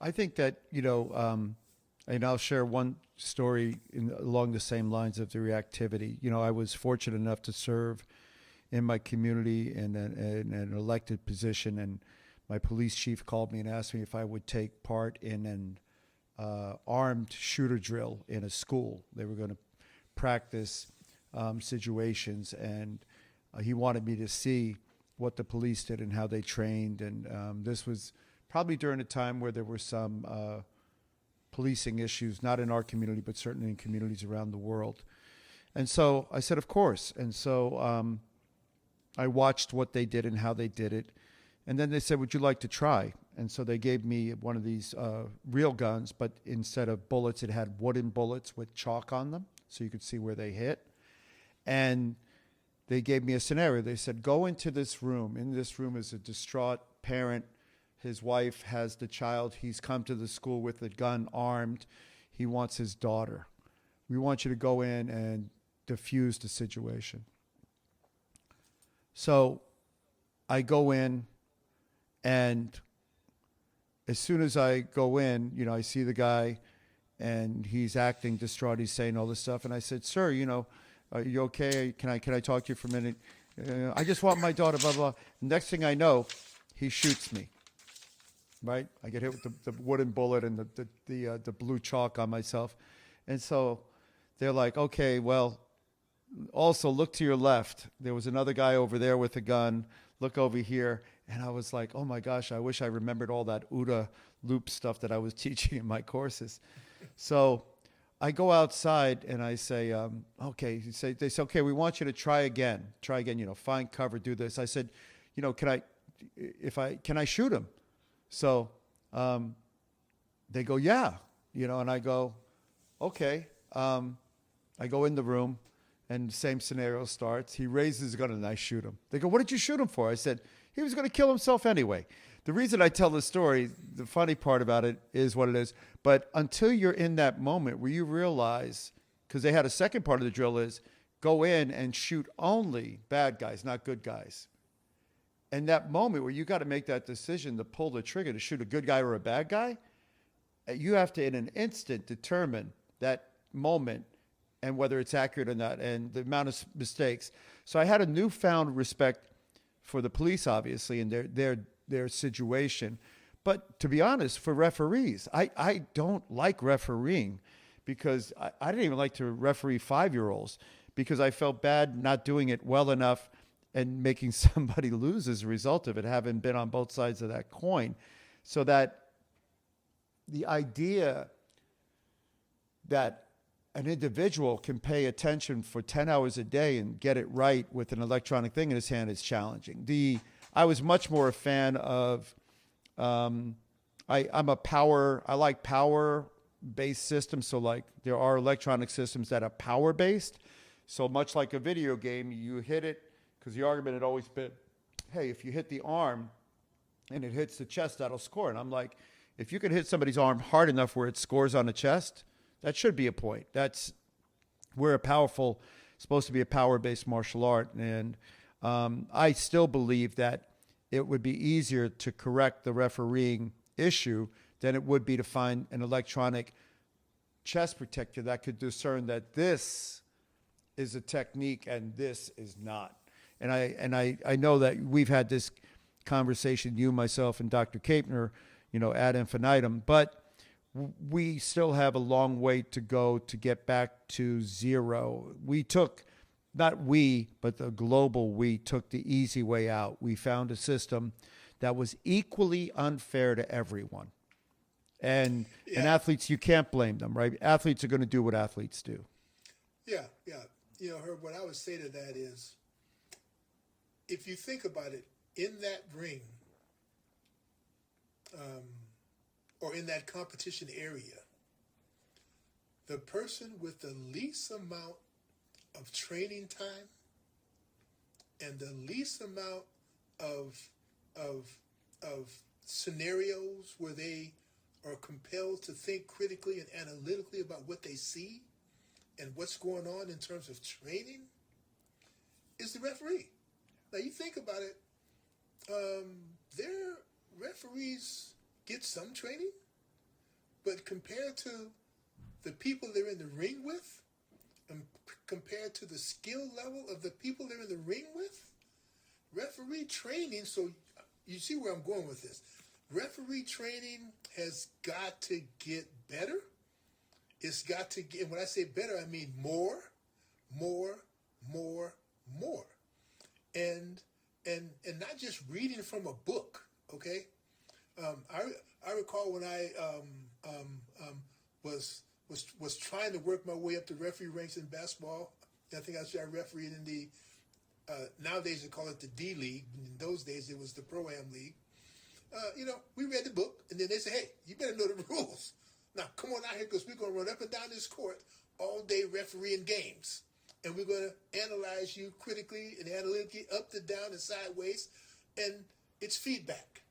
[SPEAKER 1] I think that, and I'll share one story along the same lines of the reactivity. I was fortunate enough to serve in my community in an elected position, and my police chief called me and asked me if I would take part in an armed shooter drill in a school. They were going to practice situations, and he wanted me to see what the police did and how they trained. And this was probably during a time where there were some policing issues, not in our community, but certainly in communities around the world. And so I said, of course. And so I watched what they did and how they did it. And then they said, would you like to try? And so they gave me one of these real guns, but instead of bullets, it had wooden bullets with chalk on them, so you could see where they hit. And they gave me a scenario. They said, go into this room. In this room is a distraught parent. His wife has the child. He's come to the school with a gun, armed. He wants his daughter. We want you to go in and diffuse the situation. So I go in, and as soon as I go in, I see the guy, and he's acting distraught. He's saying all this stuff. And I said, sir, are you okay? Can I talk to you for a minute? I just want my daughter, blah, blah. Next thing I know, he shoots me. Right? I get hit with the wooden bullet and the blue chalk on myself. And so they're like, okay, well, also look to your left. There was another guy over there with a gun. Look over here. And I was like, oh my gosh, I wish I remembered all that OODA loop stuff that I was teaching in my courses. So I go outside and I say, okay. They say, okay, we want you to try again. Find cover, do this. I said, can I shoot him? So they go, yeah, and I go, okay. I go in the room, and the same scenario starts. He raises his gun, and I shoot him. They go, what did you shoot him for? I said, he was going to kill himself anyway. The reason I tell this story, the funny part about it is what it is, but until you're in that moment where you realize because they had a second part of the drill is go in and shoot only bad guys, not good guys. And that moment where you got to make that decision to pull the trigger to shoot a good guy or a bad guy, you have to in an instant determine that moment and whether it's accurate or not and the amount of mistakes. So I had a newfound respect for the police, obviously, and their situation. But to be honest, for referees, I don't like refereeing because I didn't even like to referee 5-year-olds because I felt bad not doing it well enough and making somebody lose as a result of it, having been on both sides of that coin. So that the idea that an individual can pay attention for 10 hours a day and get it right with an electronic thing in his hand is challenging. I was much more a fan of, I like power-based systems. So like there are electronic systems that are power-based. So much like a video game, you hit it, because the argument had always been, hey, if you hit the arm and it hits the chest, that'll score. And I'm like, if you can hit somebody's arm hard enough where it scores on the chest, that should be a point. We're supposed to be a power-based martial art. And I still believe that it would be easier to correct the refereeing issue than it would be to find an electronic chest protector that could discern that this is a technique and this is not. And I know that we've had this conversation, you, myself, and Dr. Kapner, ad infinitum, but we still have a long way to go to get back to zero. Not we, but the global we took the easy way out. We found a system that was equally unfair to everyone. And athletes, you can't blame them, right? Athletes are going to do what athletes do.
[SPEAKER 2] Yeah. Herb, what I would say to that is, if you think about it, in that ring, or in that competition area, the person with the least amount of training time and the least amount of scenarios where they are compelled to think critically and analytically about what they see and what's going on in terms of training is the referee. Now you think about it, their referees get some training, but compared to the people they're in the ring with, and compared to the skill level of the people they're in the ring with, referee training, so you see where I'm going with this. Referee training has got to get better. It's got to get, and when I say better, I mean more. And not just reading from a book, okay? I recall when I was trying to work my way up the referee ranks in basketball. I think I started refereeing in the nowadays they call it the D League. In those days it was the Pro-Am League. We read the book, and then they say, hey, you better know the rules. Now, come on out here because we're going to run up and down this court all day refereeing games. And we're going to analyze you critically and analytically up and down and sideways. And it's feedback.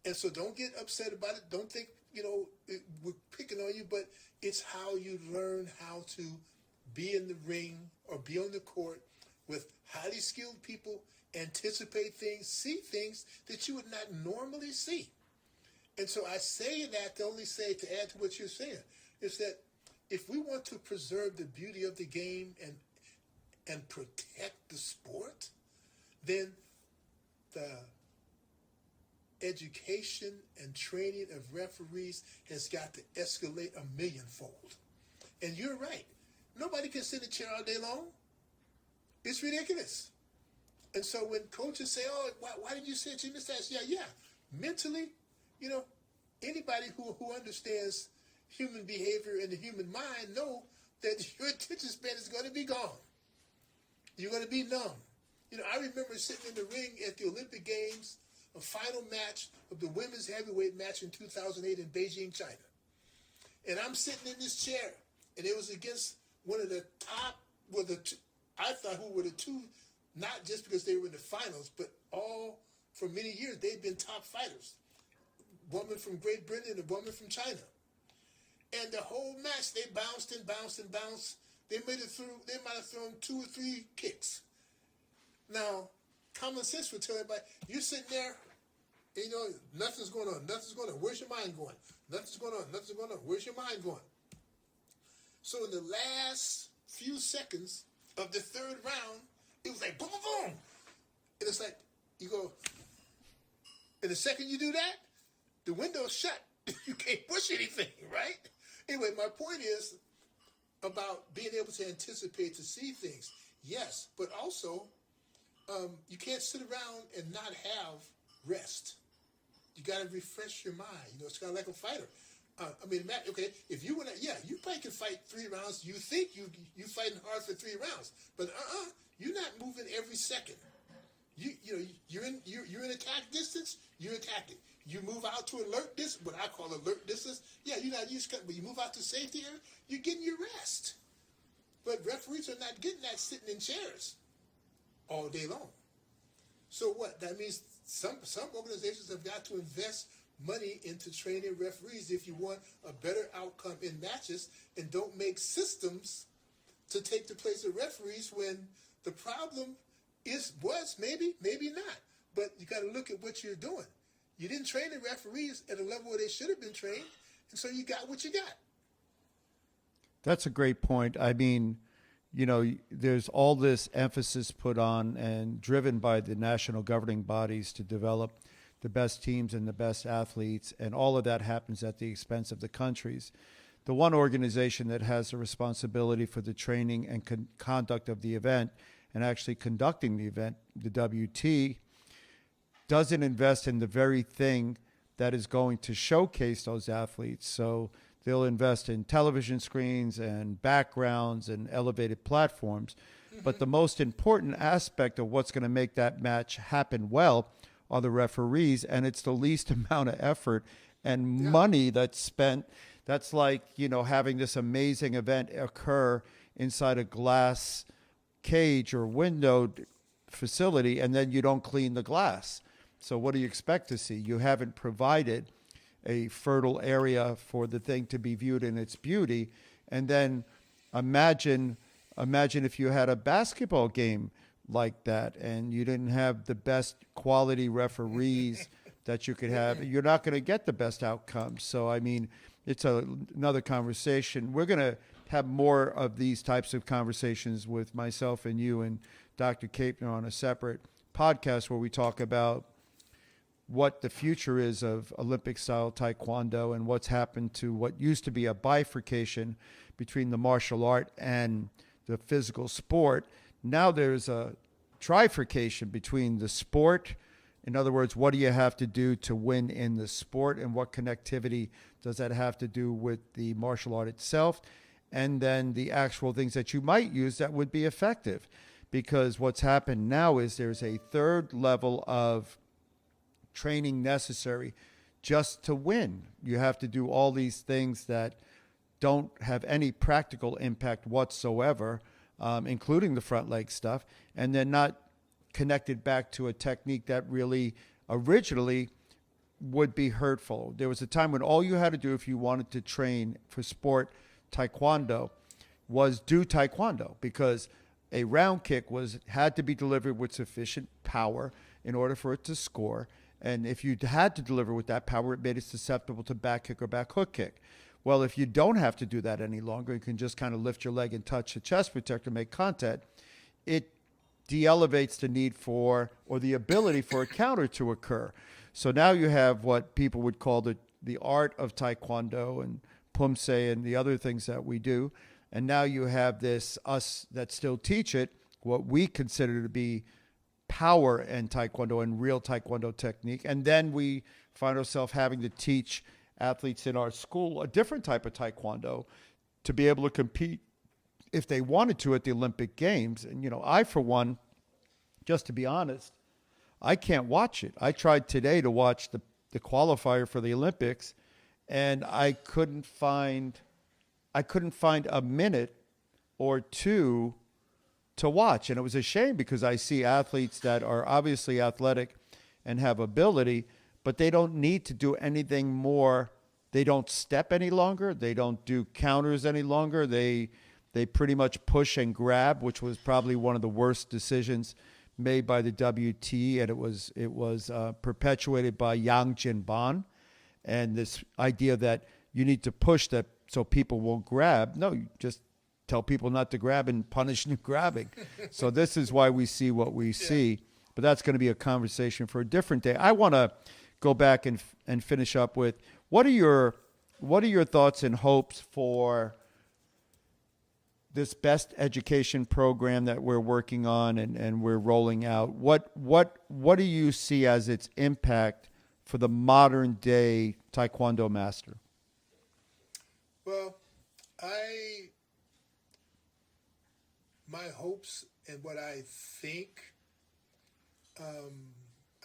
[SPEAKER 2] And so don't get upset about it. Don't think, we're picking on you, but it's how you learn how to be in the ring or be on the court with highly skilled people, anticipate things, see things that you would not normally see. And so I say that to only say, to add to what you're saying, is that if we want to preserve the beauty of the game and protect the sport, then the education and training of referees has got to escalate 1,000,000-fold. And you're right. Nobody can sit in a chair all day long. It's ridiculous. And so when coaches say, oh, why did you sit? You missed that? Yeah. Mentally, anybody who understands human behavior and the human mind know that your attention span is going to be gone. You're going to be numb. I remember sitting in the ring at the Olympic Games, a final match of the women's heavyweight match in 2008 in Beijing, China. And I'm sitting in this chair, and it was against one of the top, I thought who were the two, not just because they were in the finals, but all, for many years, they'd been top fighters. Woman from Great Britain and a woman from China. And the whole match, they bounced and bounced and bounced. They might have thrown 2 or 3 kicks. Now, common sense would tell everybody, you're sitting there, and nothing's going on. Nothing's going on. Where's your mind going? Nothing's going on. Nothing's going on. Where's your mind going? So in the last few seconds of the third round, it was like boom, boom, boom. And it's like, you go, and the second you do that, the window's shut. You can't push anything, right? Anyway, my point is about being able to anticipate, to see things. Yes, but also you can't sit around and not have rest. You got to refresh your mind. It's kind of like a fighter. Okay, if you want to, you probably can fight 3 rounds. You think you fighting hard for 3 rounds, but you're not moving every second. You're in attack distance. You're attacking. You move out to alert distance, what I call alert distance. Yeah, you're not used to, but you move out to safety area. You're getting your rest. But referees are not getting that sitting in chairs all day long. So what? That means some organizations have got to invest money into training referees if you want a better outcome in matches, and don't make systems to take the place of referees when the problem was maybe not. But you got to look at what you're doing. You didn't train the referees at a level where they should have been trained, and so you got what you got.
[SPEAKER 1] That's a great point. I mean, there's all this emphasis put on and driven by the national governing bodies to develop the best teams and the best athletes, and all of that happens at the expense of the countries. The one organization that has the responsibility for the training and conduct of the event and actually conducting the event, the WT, doesn't invest in the very thing that is going to showcase those athletes. So they'll invest in television screens and backgrounds and elevated platforms. Mm-hmm. But the most important aspect of what's going to make that match happen well are the referees, and it's the least amount of effort and money that's spent. That's like, having this amazing event occur inside a glass cage or windowed facility, and then you don't clean the glass. So what do you expect to see? You haven't provided a fertile area for the thing to be viewed in its beauty. And then imagine if you had a basketball game like that and you didn't have the best quality referees that you could have. You're not going to get the best outcomes. So, I mean, it's another conversation. We're going to have more of these types of conversations with myself and you and Dr. Kapner on a separate podcast where we talk about what the future is of Olympic-style taekwondo and what's happened to what used to be a bifurcation between the martial art and the physical sport. Now there's a trifurcation between the sport. In other words, what do you have to do to win in the sport, and what connectivity does that have to do with the martial art itself, and then the actual things that you might use that would be effective. Because what's happened now is there's a third level of training necessary just to win. You have to do all these things that don't have any practical impact whatsoever, including the front leg stuff, and then not connected back to a technique that really originally would be hurtful. There was a time when all you had to do if you wanted to train for sport taekwondo was do taekwondo, because a round kick had to be delivered with sufficient power in order for it to score. And if you had to deliver with that power, it made it susceptible to back kick or back hook kick. Well, if you don't have to do that any longer, you can just kind of lift your leg and touch the chest protector, make contact. It de-elevates the need for, or the ability for, a counter to occur. So now you have what people would call the art of taekwondo and pumse and the other things that we do. And now you have us that still teach it, what we consider to be power and taekwondo and real taekwondo technique. And then we find ourselves having to teach athletes in our school a different type of taekwondo to be able to compete if they wanted to at the Olympic Games. And, I, for one, just to be honest, I can't watch it. I tried today to watch the qualifier for the Olympics, and I couldn't find a minute or two to watch. And it was a shame, because I see athletes that are obviously athletic and have ability, but they don't need to do anything more. They don't step any longer. They don't do counters any longer. They They pretty much push and grab, which was probably one of the worst decisions made by the WT, and it was perpetuated by Yang Jinban, and this idea that you need to push that so people won't grab. No, you just tell people not to grab and punish new grabbing. So this is why we see what we see. But that's going to be a conversation for a different day. I want to go back and finish up with what are your thoughts and hopes for this best education program that we're working on and we're rolling out? What do you see as its impact for the modern day Taekwondo master?
[SPEAKER 2] Well, my hopes and what I think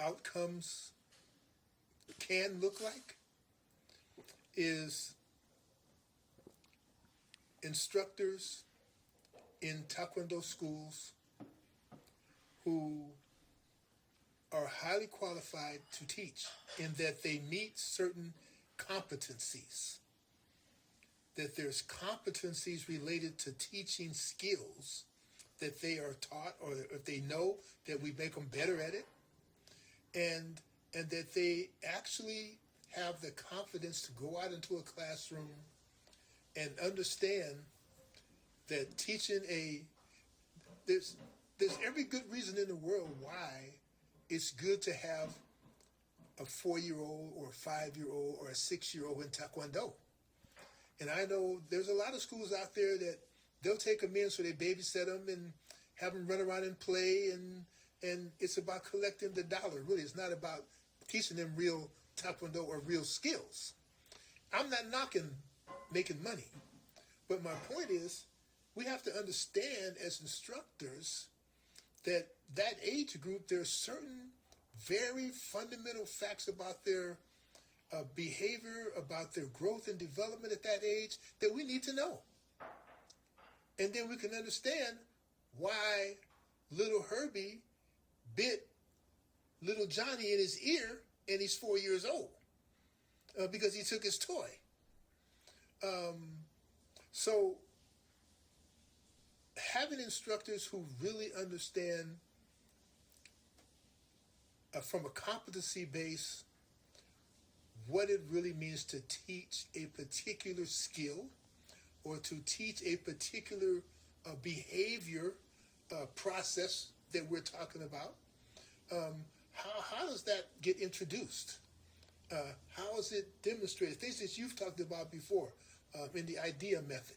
[SPEAKER 2] outcomes can look like is instructors in Taekwondo schools who are highly qualified to teach in that they meet certain competencies, that there's competencies related to teaching skills that they are taught, or if they know, that we make them better at it, and that they actually have the confidence to go out into a classroom and understand that there's every good reason in the world why it's good to have a 4-year-old or a 5-year-old or a 6-year-old in Taekwondo. And I know there's a lot of schools out there that they'll take them in so they babysit them and have them run around and play, and it's about collecting the dollar. Really, it's not about teaching them real Taekwondo or real skills. I'm not knocking making money, but my point is we have to understand as instructors that age group, there's certain very fundamental facts about their behavior, about their growth and development at that age that we need to know. And then we can understand why little Herbie bit little Johnny in his ear and he's 4 years old because he took his toy. So having instructors who really understand from a competency base what it really means to teach a particular skill or to teach a particular behavior process that we're talking about. How does that get introduced? How is it demonstrated? Things that you've talked about before in the idea method,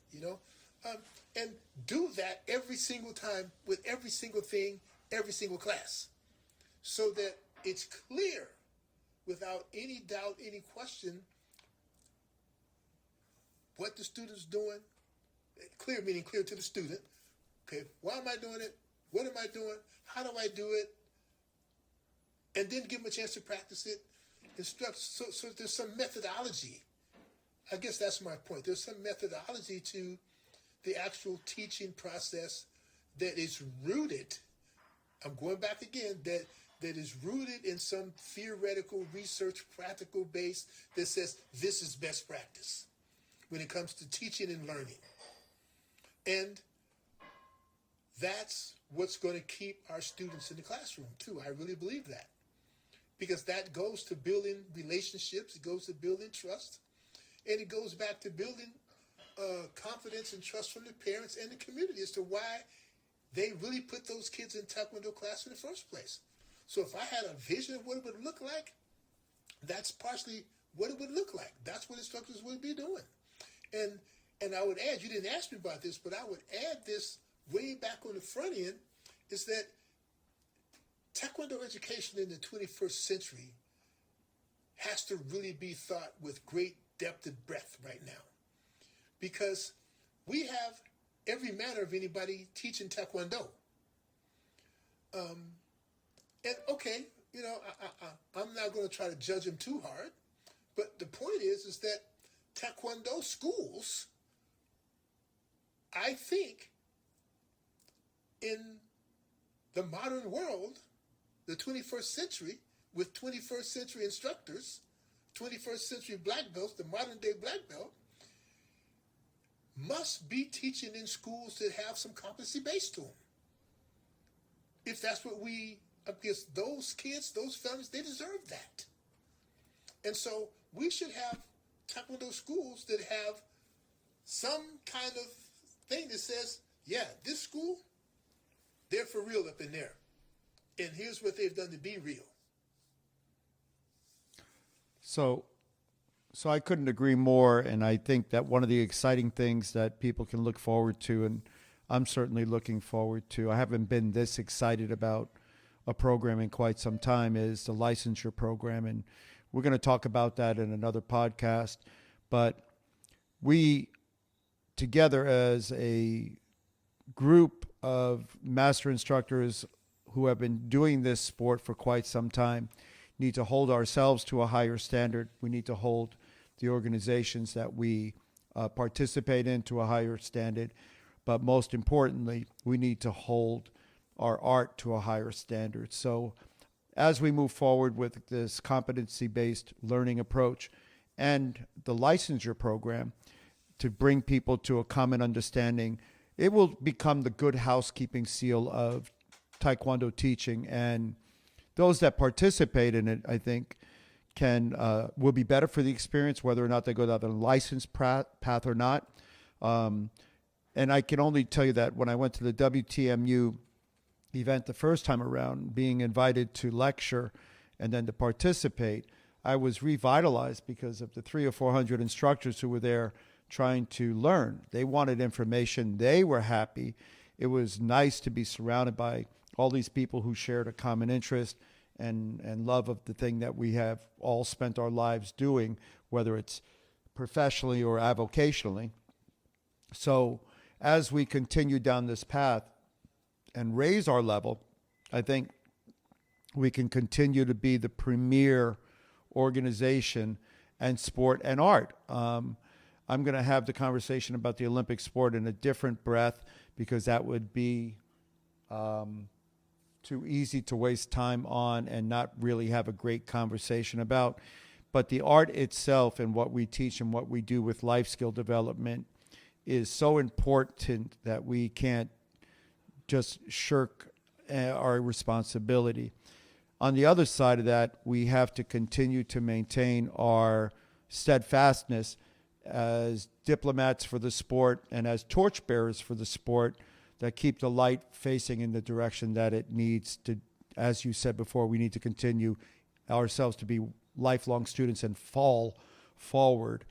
[SPEAKER 2] and do that every single time with every single thing, every single class, so that it's clear without any doubt, any question, what the student's doing. Clear meaning clear to the student. Okay, why am I doing it? What am I doing? How do I do it? And then give them a chance to practice it. Instruct. So there's some methodology. I guess that's my point. There's some methodology to the actual teaching process that is rooted. I'm going back again. That is rooted in some theoretical research, practical base that says this is best practice when it comes to teaching and learning. And that's what's going to keep our students in the classroom too. I really believe that. Because that goes to building relationships, it goes to building trust, and it goes back to building confidence and trust from the parents and the community as to why they really put those kids in Taekwondo class in the first place. So if I had a vision of what it would look like, that's partially what it would look like. That's what instructors would be doing. And I would add, you didn't ask me about this, but I would add this way back on the front end, is that Taekwondo education in the 21st century has to really be thought with great depth and breadth right now. Because we have every manner of anybody teaching Taekwondo. And okay, I'm not going to try to judge them too hard, but the point is that Taekwondo schools, I think, in the modern world, the 21st century, with 21st century instructors, 21st century black belts, the modern day black belt, must be teaching in schools that have some competency base to them. If that's what because those kids, those families, they deserve that. And so we should have Taekwondo schools that have some kind of thing that says, yeah, this school, they're for real up in there. And here's what they've done to be real.
[SPEAKER 1] So I couldn't agree more, and I think that one of the exciting things that people can look forward to, and I'm certainly looking forward to, I haven't been this excited about a program in quite some time, is the licensure program, and we're going to talk about that in another podcast. But we, together as a group of master instructors who have been doing this sport for quite some time, need to hold ourselves to a higher standard. We need to hold the organizations that we participate in to a higher standard. But most importantly, we need to hold our art to a higher standard. So as we move forward with this competency-based learning approach and the licensure program to bring people to a common understanding, it will become the good housekeeping seal of Taekwondo teaching. And those that participate in it, I think, will be better for the experience, whether or not they go down the licensed path or not. And I can only tell you that when I went to the WTMU event the first time around, being invited to lecture and then to participate, I was revitalized because of the 300 or 400 instructors who were there trying to learn. They wanted information. They were happy. It was nice to be surrounded by all these people who shared a common interest and love of the thing that we have all spent our lives doing, whether it's professionally or avocationally. So as we continue down this path and raise our level, I think we can continue to be the premier organization and sport and art. I'm going to have the conversation about the Olympic sport in a different breath, because that would be too easy to waste time on and not really have a great conversation about. But the art itself and what we teach and what we do with life skill development is so important that we can't just shirk our responsibility. On the other side of that, we have to continue to maintain our steadfastness as diplomats for the sport and as torchbearers for the sport that keep the light facing in the direction that it needs to. As you said before, we need to continue ourselves to be lifelong students and fall forward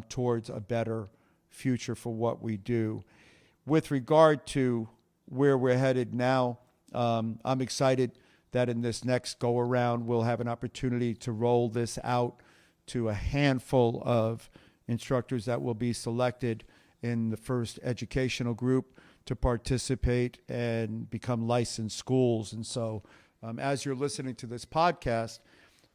[SPEAKER 1] towards a better future for what we do. With regard to where we're headed now, I'm excited that in this next go around, we'll have an opportunity to roll this out to a handful of instructors that will be selected in the first educational group to participate and become licensed schools. And so as you're listening to this podcast,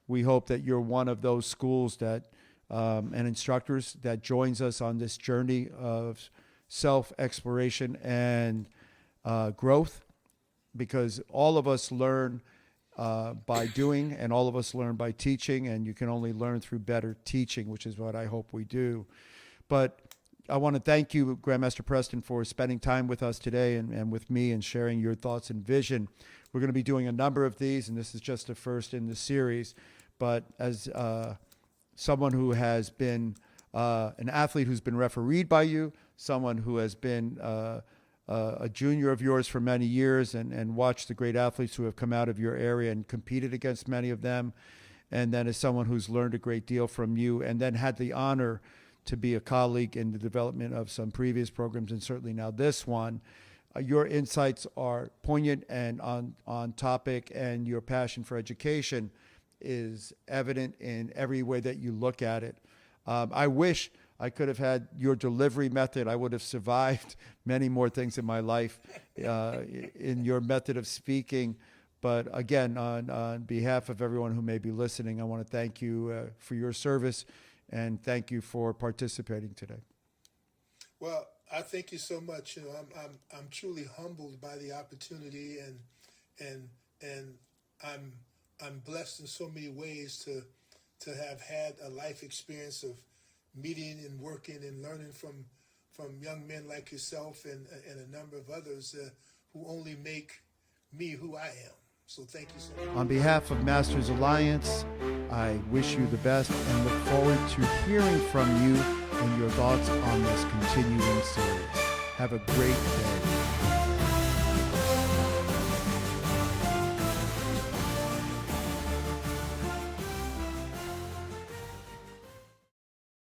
[SPEAKER 1] we hope that you're one of those schools that and instructors that joins us on this journey of self-exploration and growth, because all of us learn by doing and all of us learn by teaching, and you can only learn through better teaching, which is what I hope we do. But I want to thank you, Grandmaster Preston, for spending time with us today and with me and sharing your thoughts and vision. We're going to be doing a number of these, and this is just the first in the series. But as someone who has been an athlete who's been refereed by you, someone who has been a junior of yours for many years and watched the great athletes who have come out of your area and competed against many of them, and then as someone who's learned a great deal from you and then had the honor to be a colleague in the development of some previous programs and certainly now this one, your insights are poignant and on topic, and your passion for education is evident in every way that you look at it. I wish I could have had your delivery method. I would have survived many more things in my life in your method of speaking. But again, on behalf of everyone who may be listening, I want to thank you for your service and thank you for participating today.
[SPEAKER 2] Well, I thank you so much. You know, I'm truly humbled by the opportunity, and I'm blessed in so many ways to have had a life experience of meeting and working and learning from from young men like yourself and a number of others who only make me who I am. So thank you so much.
[SPEAKER 1] On behalf of Masters Alliance, I wish you the best and look forward to hearing from you and your thoughts on this continuing series. Have a great day.